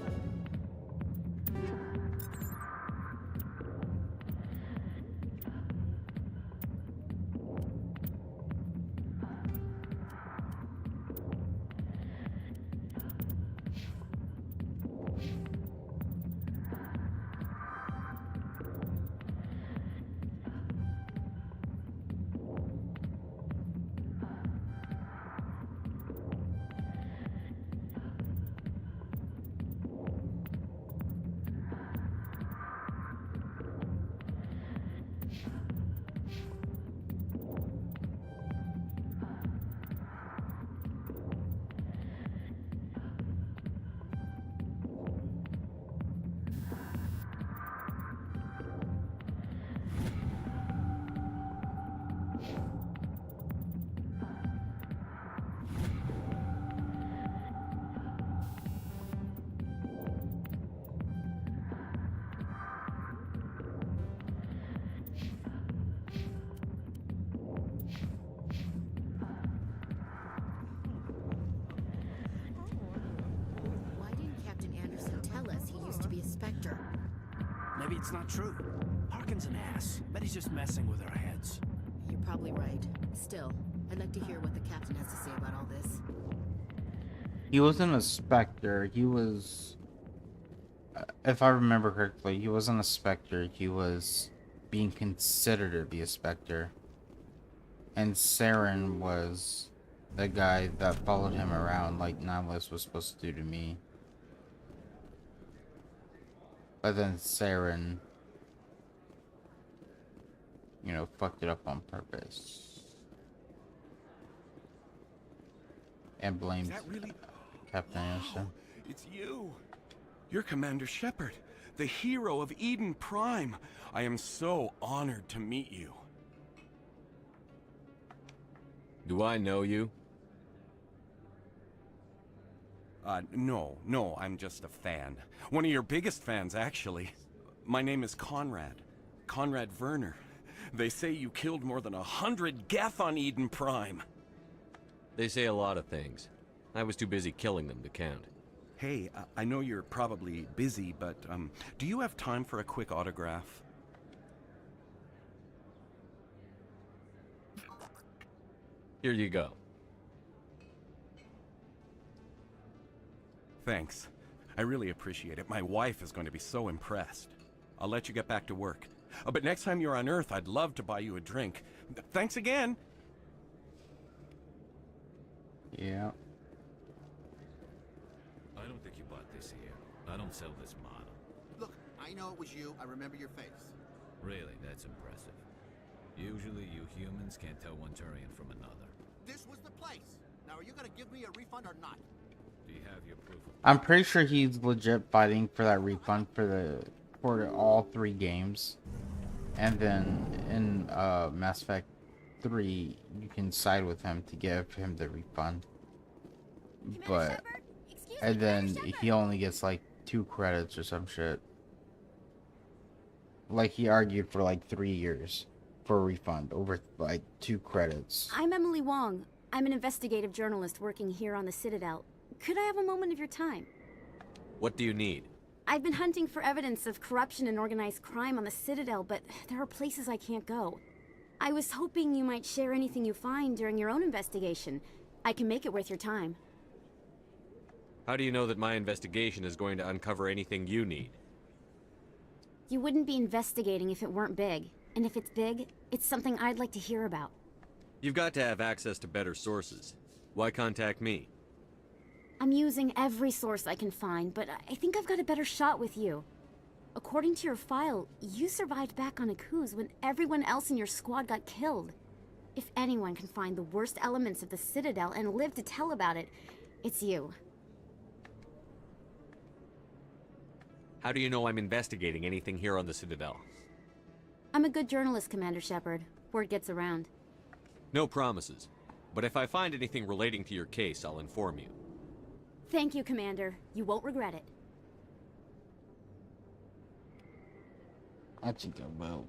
Why didn't Captain Anderson tell us he used to be a Spectre? Maybe it's not true. Harkin's an ass. Bet he's just messing with our heads. You're probably right. Still, I'd like to hear what the captain has to say about all this. He wasn't a Spectre. He was, if I remember correctly, he wasn't a Spectre. He was being considered to be a Spectre. And Saren was the guy that followed him around like Nihilus was supposed to do to me. But then Saren, you know, fucked it up on purpose. And blamed Is that really Captain Anderson. It's you. You're Commander Shepard, the hero of Eden Prime. I am so honored to meet you. Do I know you? No, I'm just a fan. One of your biggest fans, actually. My name is Conrad. Conrad Werner. They say you killed more than 100 Geth on Eden Prime. They say a lot of things. I was too busy killing them to count. Hey, I know you're probably busy, but, do you have time for a quick autograph? Here you go. Thanks. I really appreciate it. My wife is going to be so impressed. I'll let you get back to work. But next time you're on Earth, I'd love to buy you a drink. Thanks again! Yeah. I don't think you bought this here. I don't sell this model. Look, I know it was you. I remember your face. Really, that's impressive. Usually you humans can't tell one Turian from another. This was the place. Now, are you gonna give me a refund or not? Do you have your proof of... I'm pretty sure he's legit fighting for that refund for all 3 games. And then in Mass Effect 3, you can side with him to give him the refund. But and then he only gets like 2 credits or some shit. Like he argued for like 3 years for a refund over like 2 credits. I'm Emily Wong. I'm an investigative journalist working here on the Citadel. Could I have a moment of your time? What do you need? I've been hunting for evidence of corruption and organized crime on the Citadel, but there are places I can't go. I was hoping you might share anything you find during your own investigation. I can make it worth your time. How do you know that my investigation is going to uncover anything you need? You wouldn't be investigating if it weren't big. And if it's big, it's something I'd like to hear about. You've got to have access to better sources. Why contact me? I'm using every source I can find, but I think I've got a better shot with you. According to your file, you survived back on Akuz when everyone else in your squad got killed. If anyone can find the worst elements of the Citadel and live to tell about it, it's you. How do you know I'm investigating anything here on the Citadel? I'm a good journalist, Commander Shepard. Word gets around. No promises. But if I find anything relating to your case, I'll inform you. Thank you, Commander. You won't regret it. I think I will,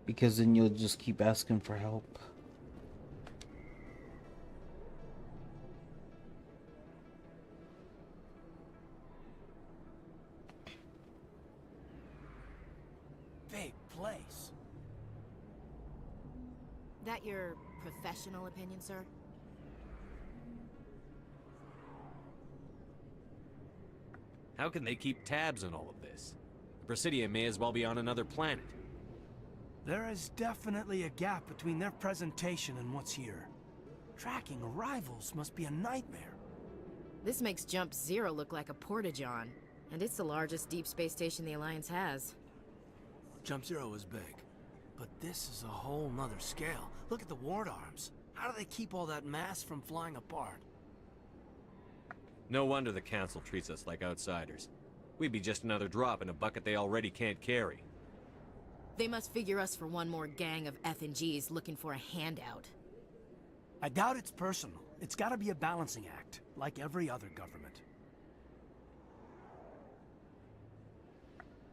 because then you'll just keep asking for help. Big place. That your professional opinion, sir? How can they keep tabs on all of this? The Presidium may as well be on another planet. There is definitely a gap between their presentation and what's here. Tracking arrivals must be a nightmare. This makes Jump Zero look like a porta-john, and it's the largest deep space station the Alliance has. Jump Zero is big, but this is a whole nother scale. Look at the ward arms. How do they keep all that mass from flying apart? No wonder the Council treats us like outsiders. We'd be just another drop in a bucket they already can't carry. They must figure us for one more gang of F&Gs looking for a handout. I doubt it's personal. It's gotta be a balancing act, like every other government.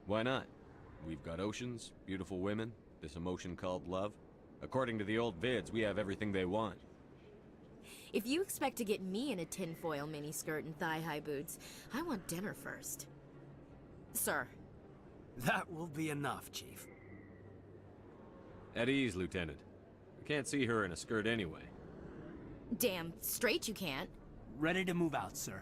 Why not? We've got oceans, beautiful women, this emotion called love. According to the old vids, we have everything they want. If you expect to get me in a tinfoil miniskirt and thigh-high boots, I want dinner first. Sir. That will be enough, Chief. At ease, Lieutenant. I can't see her in a skirt anyway. Damn straight you can't. Ready to move out, sir.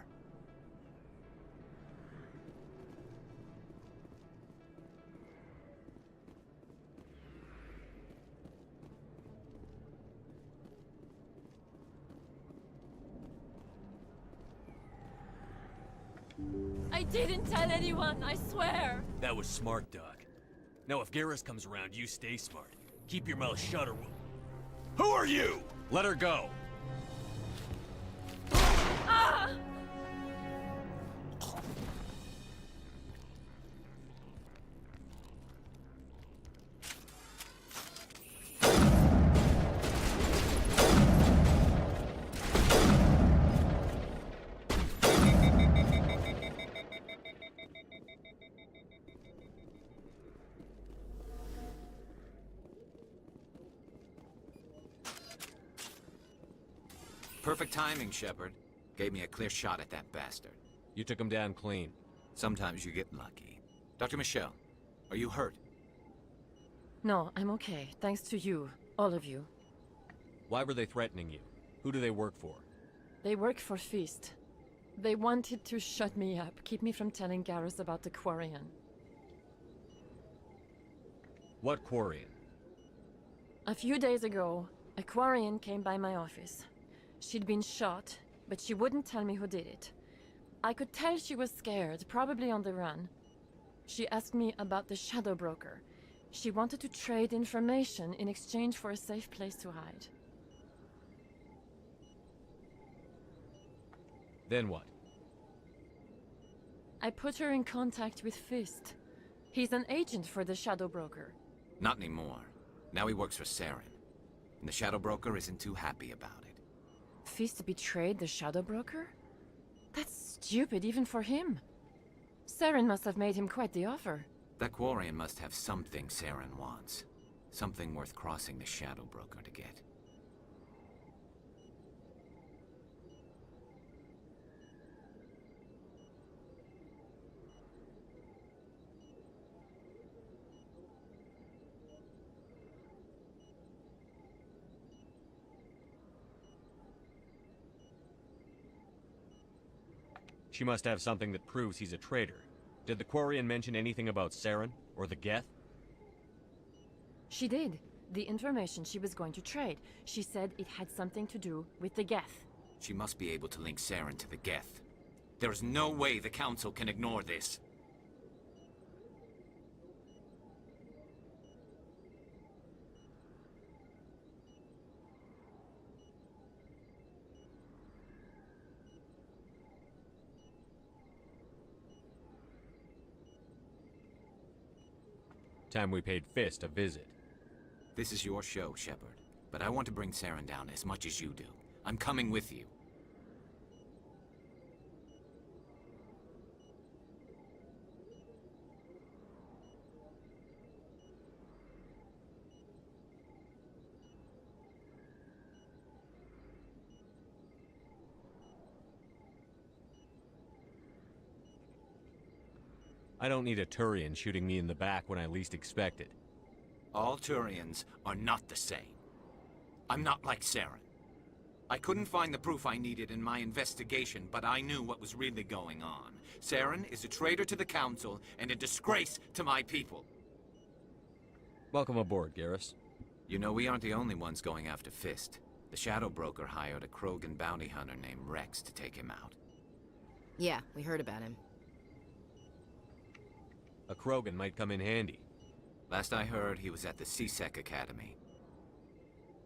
I didn't tell anyone, I swear! That was smart, Doc. Now if Garrus comes around, you stay smart. Keep your mouth shut or we'll... Who are you? Let her go! Ah! Perfect timing, Shepard. Gave me a clear shot at that bastard. You took him down clean. Sometimes you get lucky. Dr. Michelle, are you hurt? No, I'm okay. Thanks to you. All of you. Why were they threatening you? Who do they work for? They work for Feast. They wanted to shut me up, keep me from telling Garrus about the Quarian. What Quarian? A few days ago, a Quarian came by my office. She'd been shot, but she wouldn't tell me who did it. I could tell she was scared, probably on the run. She asked me about the Shadow Broker. She wanted to trade information in exchange for a safe place to hide. Then what? I put her in contact with Fist. He's an agent for the Shadow Broker. Not anymore. Now he works for Saren. And the Shadow Broker isn't too happy about it. Fist betrayed the Shadow Broker? That's stupid even for him. Saren must have made him quite the offer. That Quarian must have something Saren wants. Something worth crossing the Shadow Broker to get. She must have something that proves he's a traitor. Did the Quarian mention anything about Saren or the Geth? She did. The information she was going to trade. She said it had something to do with the Geth. She must be able to link Saren to the Geth. There is no way the Council can ignore this. Time we paid Fist a visit. This is your show, Shepard. But I want to bring Saren down as much as you do. I'm coming with you. I don't need a Turian shooting me in the back when I least expect it. All Turians are not the same. I'm not like Saren. I couldn't find the proof I needed in my investigation, but I knew what was really going on. Saren is a traitor to the Council and a disgrace to my people. Welcome aboard, Garrus. You know, we aren't the only ones going after Fist. The Shadow Broker hired a Krogan bounty hunter named Rex to take him out. Yeah, we heard about him. A Krogan might come in handy. Last I heard, he was at the CSEC Academy.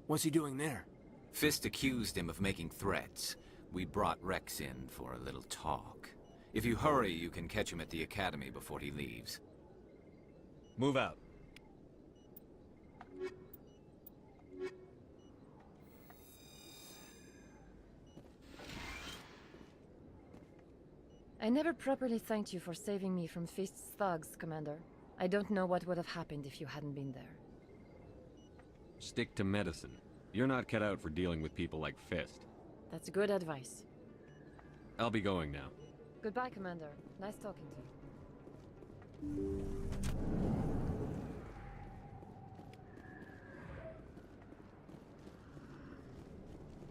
What's he doing there? Fist accused him of making threats. We brought Rex in for a little talk. If you hurry, you can catch him at the Academy before he leaves. Move out. I never properly thanked you for saving me from Fist's thugs, Commander. I don't know what would have happened if you hadn't been there. Stick to medicine. You're not cut out for dealing with people like Fist. That's good advice. I'll be going now. Goodbye, Commander. Nice talking to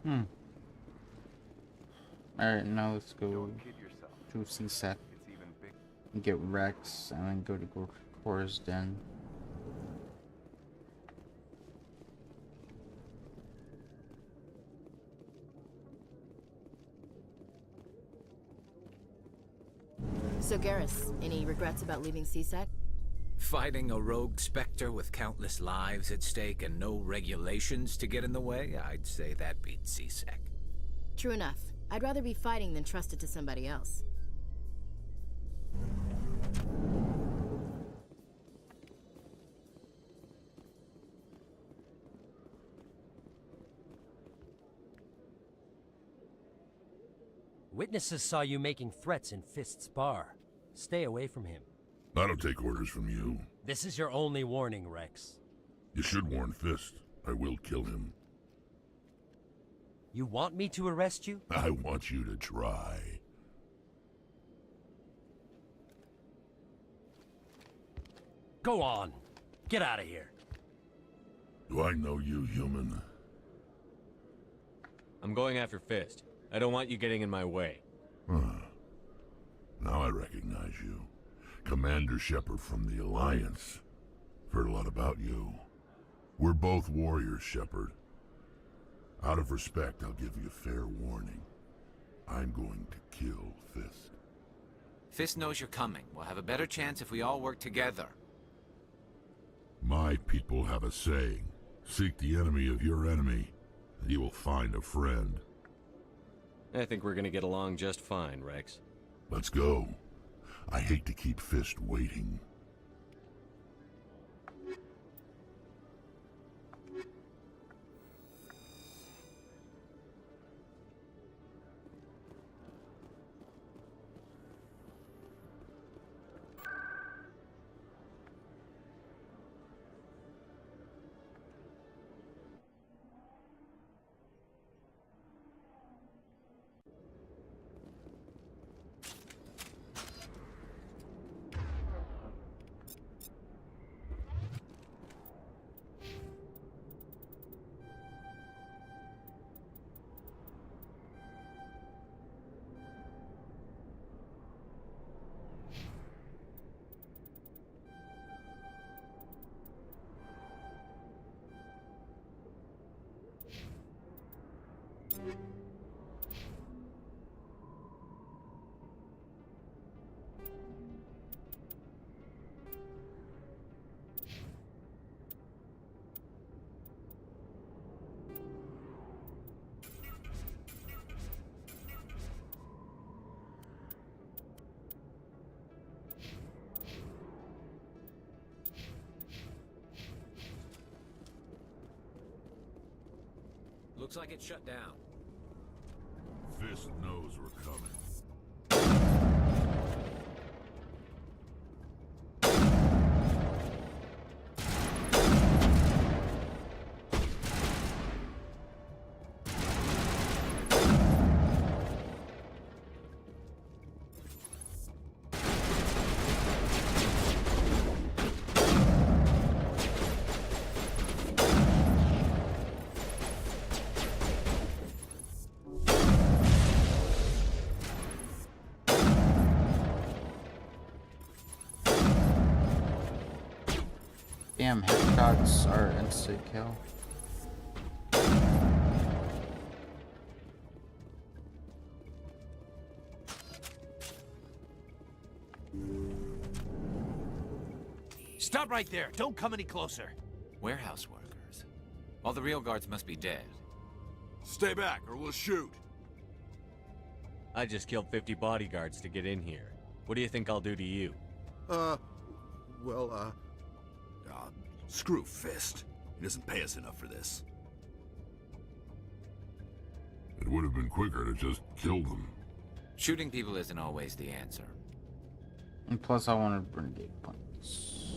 you. Alright, now let's go to CSEC and get Rex and then go to Cora's Den. So, Garrus, any regrets about leaving CSEC? Fighting a rogue Spectre with countless lives at stake and no regulations to get in the way? I'd say that beats CSEC. True enough. I'd rather be fighting than trust it to somebody else. Witnesses saw you making threats in Fist's bar. Stay away from him. I don't take orders from you. This is your only warning, Rex. You should warn Fist. I will kill him. You want me to arrest you? I want you to try. Go on. Get out of here. Do I know you, human? I'm going after Fist. I don't want you getting in my way. Now I recognize you. Commander Shepard from the Alliance. Heard a lot about you. We're both warriors, Shepard. Out of respect, I'll give you fair warning. I'm going to kill Fist. Fist knows you're coming. We'll have a better chance if we all work together. My people have a saying. Seek the enemy of your enemy, and you will find a friend. I think we're gonna get along just fine, Rex. Let's go. I hate to keep Fist waiting. Looks like it's shut down. Fist knows we're coming. Damn, headshots are instant kill. Stop right there. Don't come any closer. Warehouse workers. All the real guards must be dead. Stay back or we'll shoot. I just killed 50 bodyguards to get in here. What do you think I'll do to you? Screw Fist. He doesn't pay us enough for this. It would have been quicker to just kill them. Shooting people isn't always the answer. And plus I wanted Renegade points.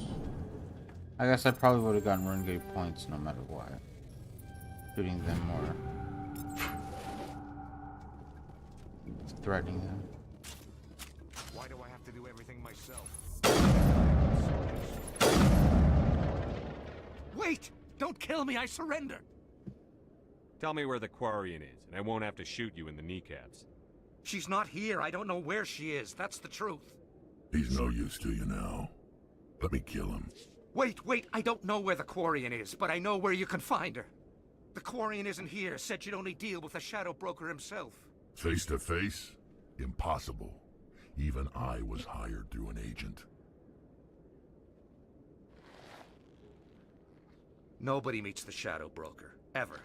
I guess I probably would have gotten Renegade points no matter what. Shooting them or threatening them. Why do I have to do everything myself? Wait! Don't kill me, I surrender! Tell me where the Quarian is, and I won't have to shoot you in the kneecaps. She's not here. I don't know where she is. That's the truth. He's no use to you now. Let me kill him. Wait. I don't know where the Quarian is, but I know where you can find her. The Quarian isn't here. Said you'd only deal with the Shadow Broker himself. Face to face? Impossible. Even I was hired through an agent. Nobody meets the Shadow Broker. Ever.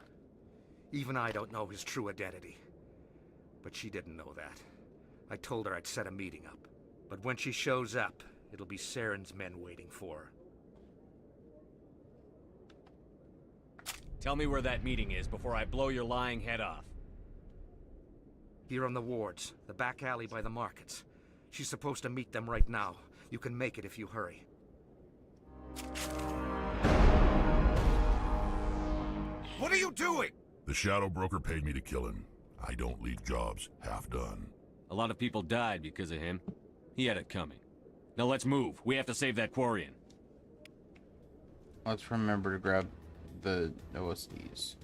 Even I don't know his true identity. But she didn't know that. I told her I'd set a meeting up. But when she shows up, it'll be Saren's men waiting for her. Tell me where that meeting is before I blow your lying head off. Here on the wards, the back alley by the markets. She's supposed to meet them right now. You can make it if you hurry. What are you doing? The Shadow Broker paid me to kill him. I don't leave jobs half done. A lot of people died because of him. He had it coming. Now let's move. We have to save that Quarian. Let's remember to grab the OSDs.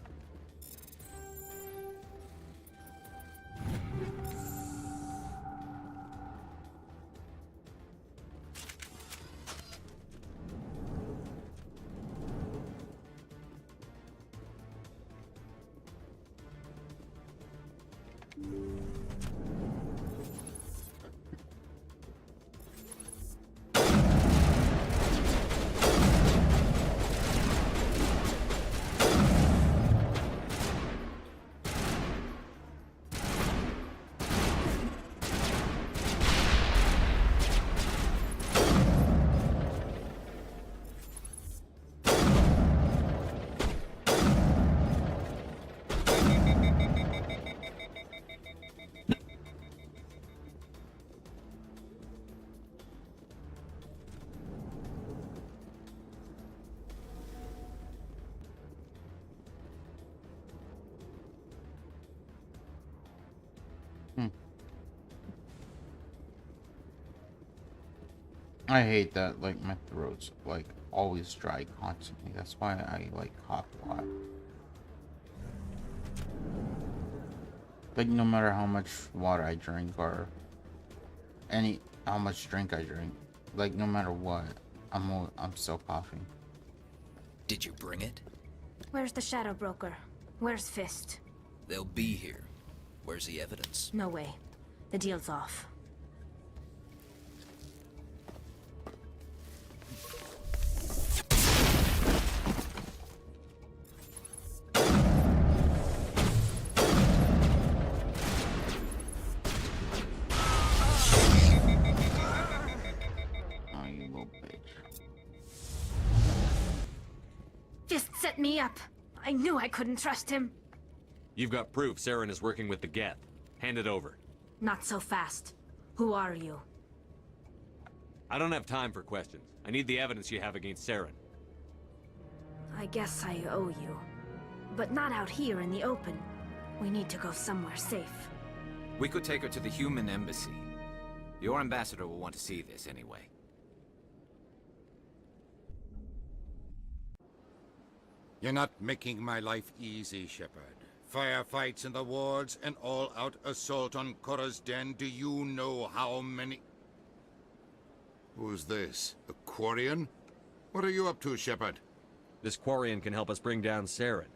I hate that, like, my throat's, like, always dry constantly. That's why I, like, cough a lot. Like, no matter how much water I drink or how much drink I drink, like, no matter what, I'm still coughing. Did you bring it? Where's the Shadow Broker? Where's Fist? They'll be here. Where's the evidence? No way. The deal's off. Oh, you little bitch. Just set me up. I knew I couldn't trust him. You've got proof Saren is working with the Geth. Hand it over. Not so fast. Who are you? I don't have time for questions. I need the evidence you have against Saren. I guess I owe you. But not out here in the open. We need to go somewhere safe. We could take her to the human embassy. Your ambassador will want to see this anyway. You're not making my life easy, Shepard. Firefights in the wards, an all-out assault on Korra's den. Do you know how many... Who's this? A Quarian? What are you up to, Shepard? This Quarian can help us bring down Saren.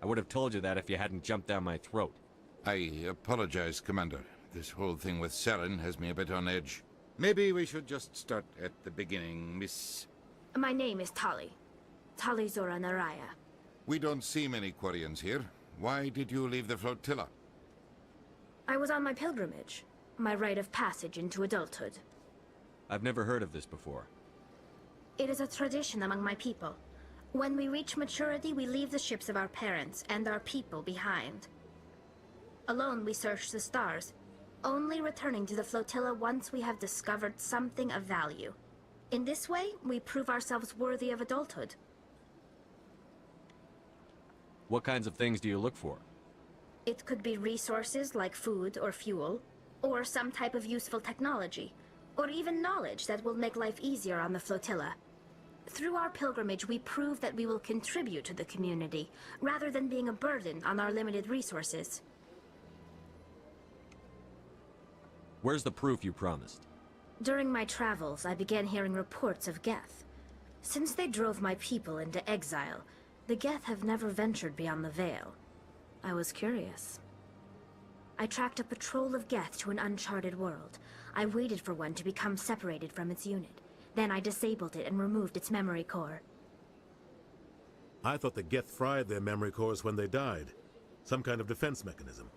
I would have told you that if you hadn't jumped down my throat. I apologize, Commander. This whole thing with Saren has me a bit on edge. Maybe we should just start at the beginning, Miss... My name is Tali. Tali Zora Naraya. We don't see many Quarians here. Why did you leave the flotilla? I was on my pilgrimage. My rite of passage into adulthood. I've never heard of this before. It is a tradition among my people. When we reach maturity, we leave the ships of our parents and our people behind. Alone, we search the stars, only returning to the flotilla once we have discovered something of value. In this way, we prove ourselves worthy of adulthood. What kinds of things do you look for? It could be resources like food or fuel, or some type of useful technology, or even knowledge that will make life easier on the flotilla. Through our pilgrimage, we prove that we will contribute to the community, rather than being a burden on our limited resources. Where's the proof you promised? During my travels, I began hearing reports of Geth. Since they drove my people into exile, the Geth have never ventured beyond the Veil. I was curious. I tracked a patrol of Geth to an uncharted world. I waited for one to become separated from its unit. Then I disabled it and removed its memory core. I thought the Geth fried their memory cores when they died. Some kind of defense mechanism.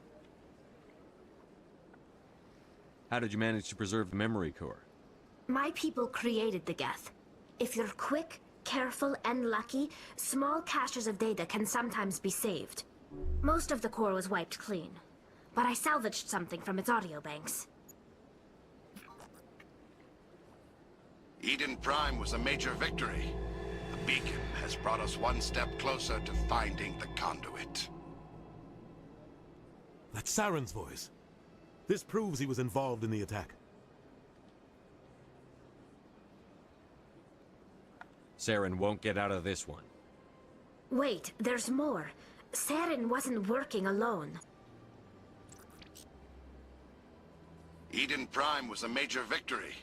How did you manage to preserve the memory core? My people created the Geth. If you're quick, careful, and lucky, small caches of data can sometimes be saved. Most of the core was wiped clean, but I salvaged something from its audio banks. Eden Prime was a major victory. The beacon has brought us one step closer to finding the conduit. That's Saren's voice. This proves he was involved in the attack. Saren won't get out of this one. Wait, there's more. Saren wasn't working alone. Eden Prime was a major victory.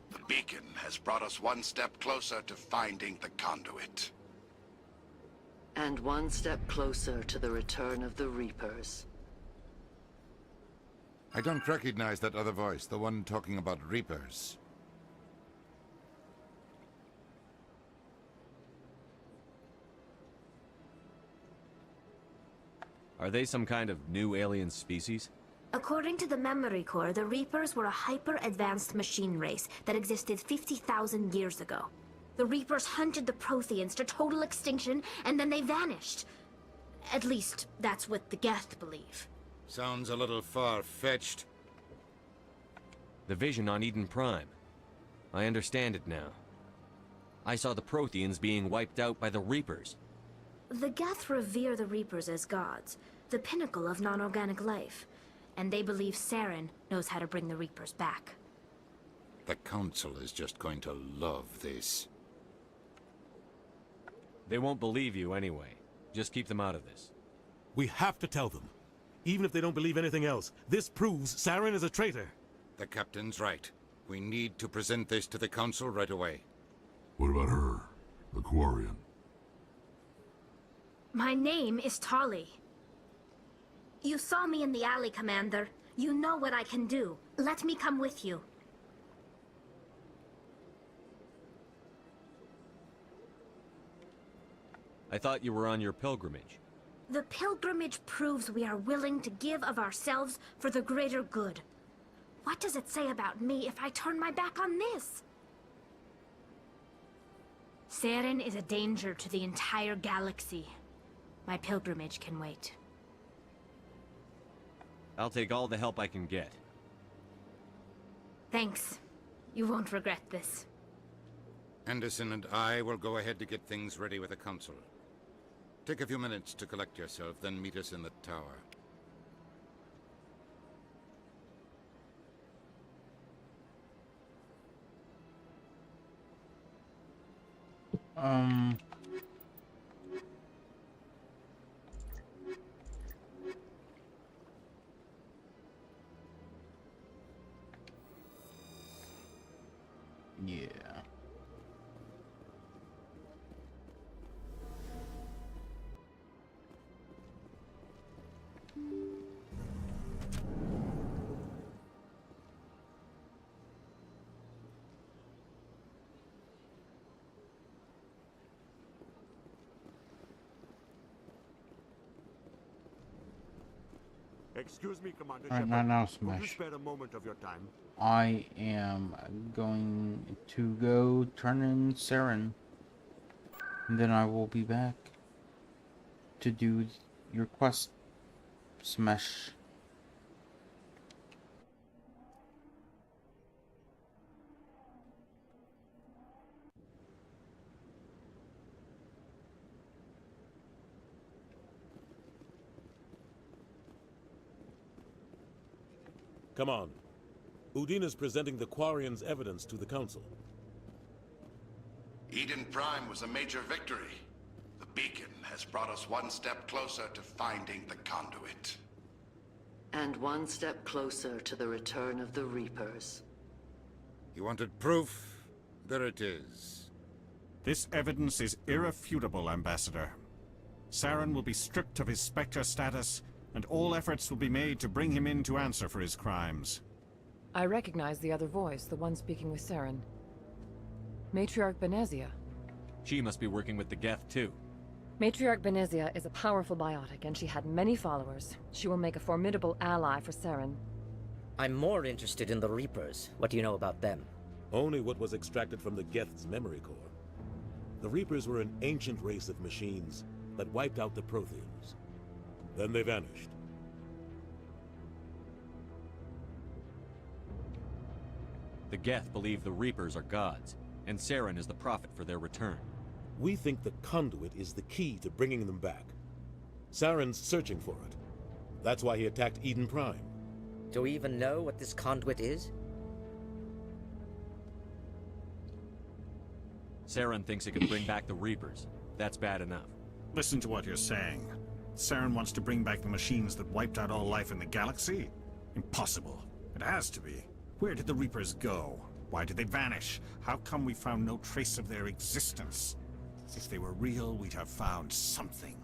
The beacon has brought us one step closer to finding the conduit. And one step closer to the return of the Reapers. I don't recognize that other voice, the one talking about Reapers. Are they some kind of new alien species? According to the memory core, the Reapers were a hyper-advanced machine race that existed 50,000 years ago. The Reapers hunted the Protheans to total extinction, and then they vanished. At least, that's what the Geth believe. Sounds a little far-fetched. The vision on Eden Prime. I understand it now. I saw the Protheans being wiped out by the Reapers. The Geth revere the Reapers as gods, the pinnacle of non-organic life. And they believe Saren knows how to bring the Reapers back. The Council is just going to love this. They won't believe you anyway. Just keep them out of this. We have to tell them. Even if they don't believe anything else, this proves Saren is a traitor. The Captain's right. We need to present this to the Council right away. What about her? The Quarian? My name is Tali. You saw me in the alley, Commander. You know what I can do. Let me come with you. I thought you were on your pilgrimage. The pilgrimage proves we are willing to give of ourselves for the greater good. What does it say about me if I turn my back on this? Saren is a danger to the entire galaxy. My pilgrimage can wait. I'll take all the help I can get. Thanks. You won't regret this. Anderson and I will go ahead to get things ready with the Council. Take a few minutes to collect yourself, then meet us in the tower. Yeah. Excuse me, Commander Alright, Shepard. now Could Smash. you spare a moment of your time? I am going to go turn in Saren. And then I will be back to do your quest, Smash. Come on. Udina's presenting the Quarians' evidence to the Council. Eden Prime was a major victory. The beacon has brought us one step closer to finding the conduit. And one step closer to the return of the Reapers. You wanted proof? There it is. This evidence is irrefutable, Ambassador. Saren will be stripped of his Spectre status, and all efforts will be made to bring him in to answer for his crimes. I recognize the other voice, the one speaking with Saren. Matriarch Benezia. She must be working with the Geth, too. Matriarch Benezia is a powerful biotic, and she had many followers. She will make a formidable ally for Saren. I'm more interested in the Reapers. What do you know about them? Only what was extracted from the Geth's memory core. The Reapers were an ancient race of machines that wiped out the Protheans. Then they vanished. The Geth believe the Reapers are gods, and Saren is the prophet for their return. We think the conduit is the key to bringing them back. Saren's searching for it. That's why he attacked Eden Prime. Do we even know what this conduit is? Saren thinks it can bring back the Reapers. That's bad enough. Listen to what you're saying. Saren wants to bring back the machines that wiped out all life in the galaxy? Impossible. It has to be. Where did the Reapers go? Why did they vanish? How come we found no trace of their existence? If they were real, we'd have found something.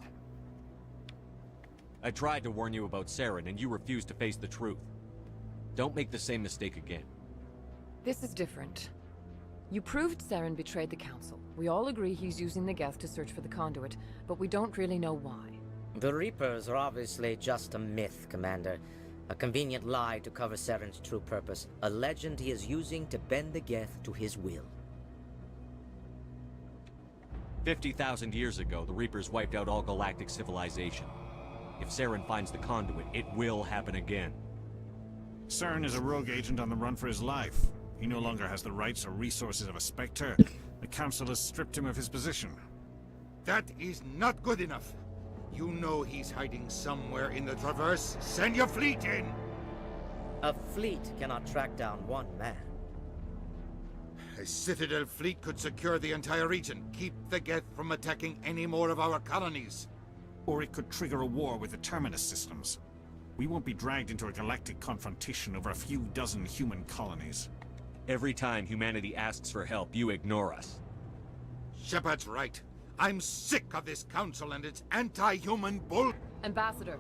I tried to warn you about Saren, and you refused to face the truth. Don't make the same mistake again. This is different. You proved Saren betrayed the Council. We all agree he's using the Geth to search for the conduit, but we don't really know why. The Reapers are obviously just a myth, Commander. A convenient lie to cover Saren's true purpose. A legend he is using to bend the Geth to his will. 50,000 years ago, the Reapers wiped out all galactic civilization. If Saren finds the conduit, it will happen again. Saren is a rogue agent on the run for his life. He no longer has the rights or resources of a Spectre. The Council has stripped him of his position. That is not good enough. You know he's hiding somewhere in the Traverse. Send your fleet in! A fleet cannot track down one man. A Citadel fleet could secure the entire region, keep the Geth from attacking any more of our colonies. Or it could trigger a war with the Terminus systems. We won't be dragged into a galactic confrontation over a few dozen human colonies. Every time humanity asks for help, you ignore us. Shepard's right. I'm sick of this council and its anti-human bull. Ambassador.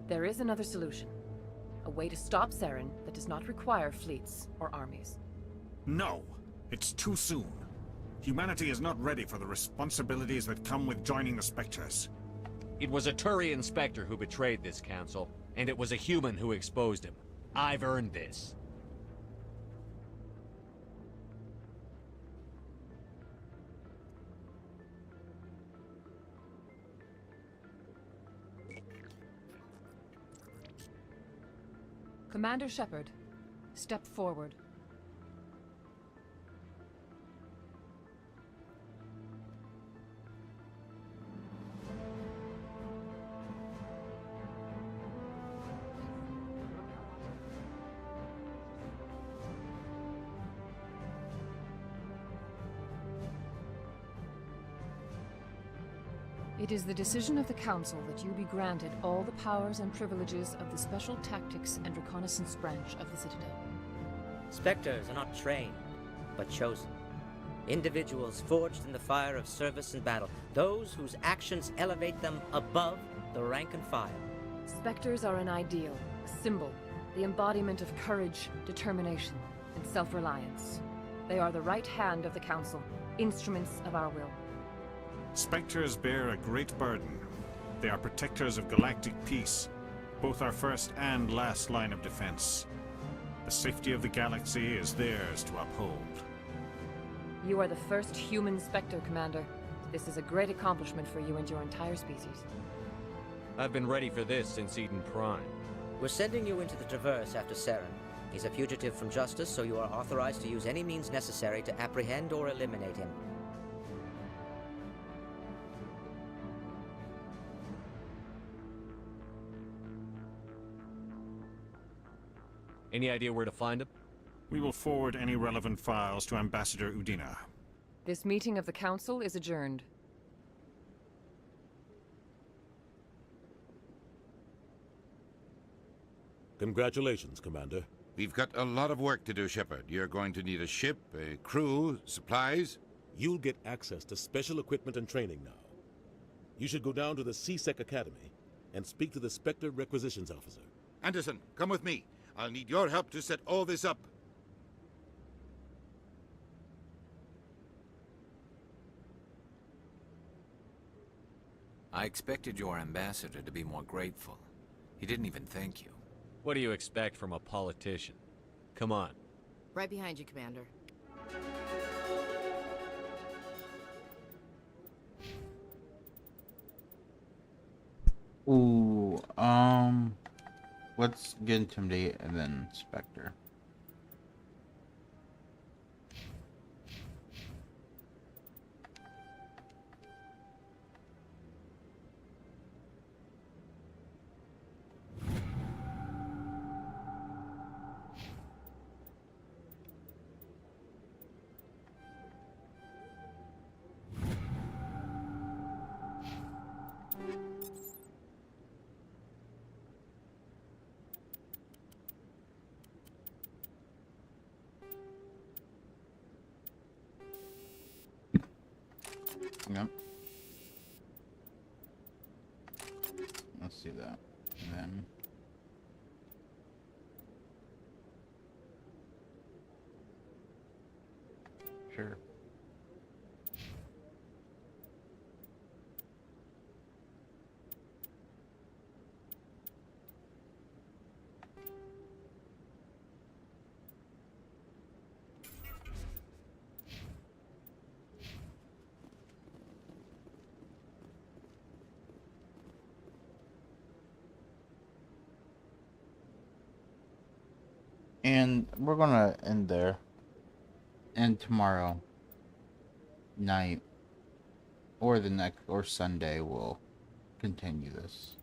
There is another solution. A way to stop Saren that does not require fleets or armies. No! It's too soon. Humanity is not ready for the responsibilities that come with joining the Spectres. It was a Turian Spectre who betrayed this council, and it was a human who exposed him. I've earned this. Commander Shepard, step forward. It is the decision of the Council that you be granted all the powers and privileges of the Special Tactics and Reconnaissance Branch of the Citadel. Spectres are not trained, but chosen. Individuals forged in the fire of service and battle, those whose actions elevate them above the rank and file. Spectres are an ideal, a symbol, the embodiment of courage, determination, and self-reliance. They are the right hand of the Council, instruments of our will. Spectres bear a great burden. They are protectors of galactic peace, both our first and last line of defense. The safety of the galaxy is theirs to uphold. You are the first human Spectre, Commander. This is a great accomplishment for you and your entire species. I've been ready for this since Eden Prime. We're sending you into the Traverse after Saren. He's a fugitive from justice, so you are authorized to use any means necessary to apprehend or eliminate him. Any idea where to find him? We will forward any relevant files to Ambassador Udina. This meeting of the Council is adjourned. Congratulations, Commander. We've got a lot of work to do, Shepard. You're going to need a ship, a crew, supplies. You'll get access to special equipment and training now. You should go down to the C-Sec Academy and speak to the Spectre Requisitions Officer. Anderson, come with me. I'll need your help to set all this up. I expected your ambassador to be more grateful. He didn't even thank you. What do you expect from a politician? Come on. Right behind you, Commander. Ooh, let's get Intimidate and then Spectre. Yep. Let's do that. And then sure. And we're gonna end there. And tomorrow night or the next or Sunday we'll continue this.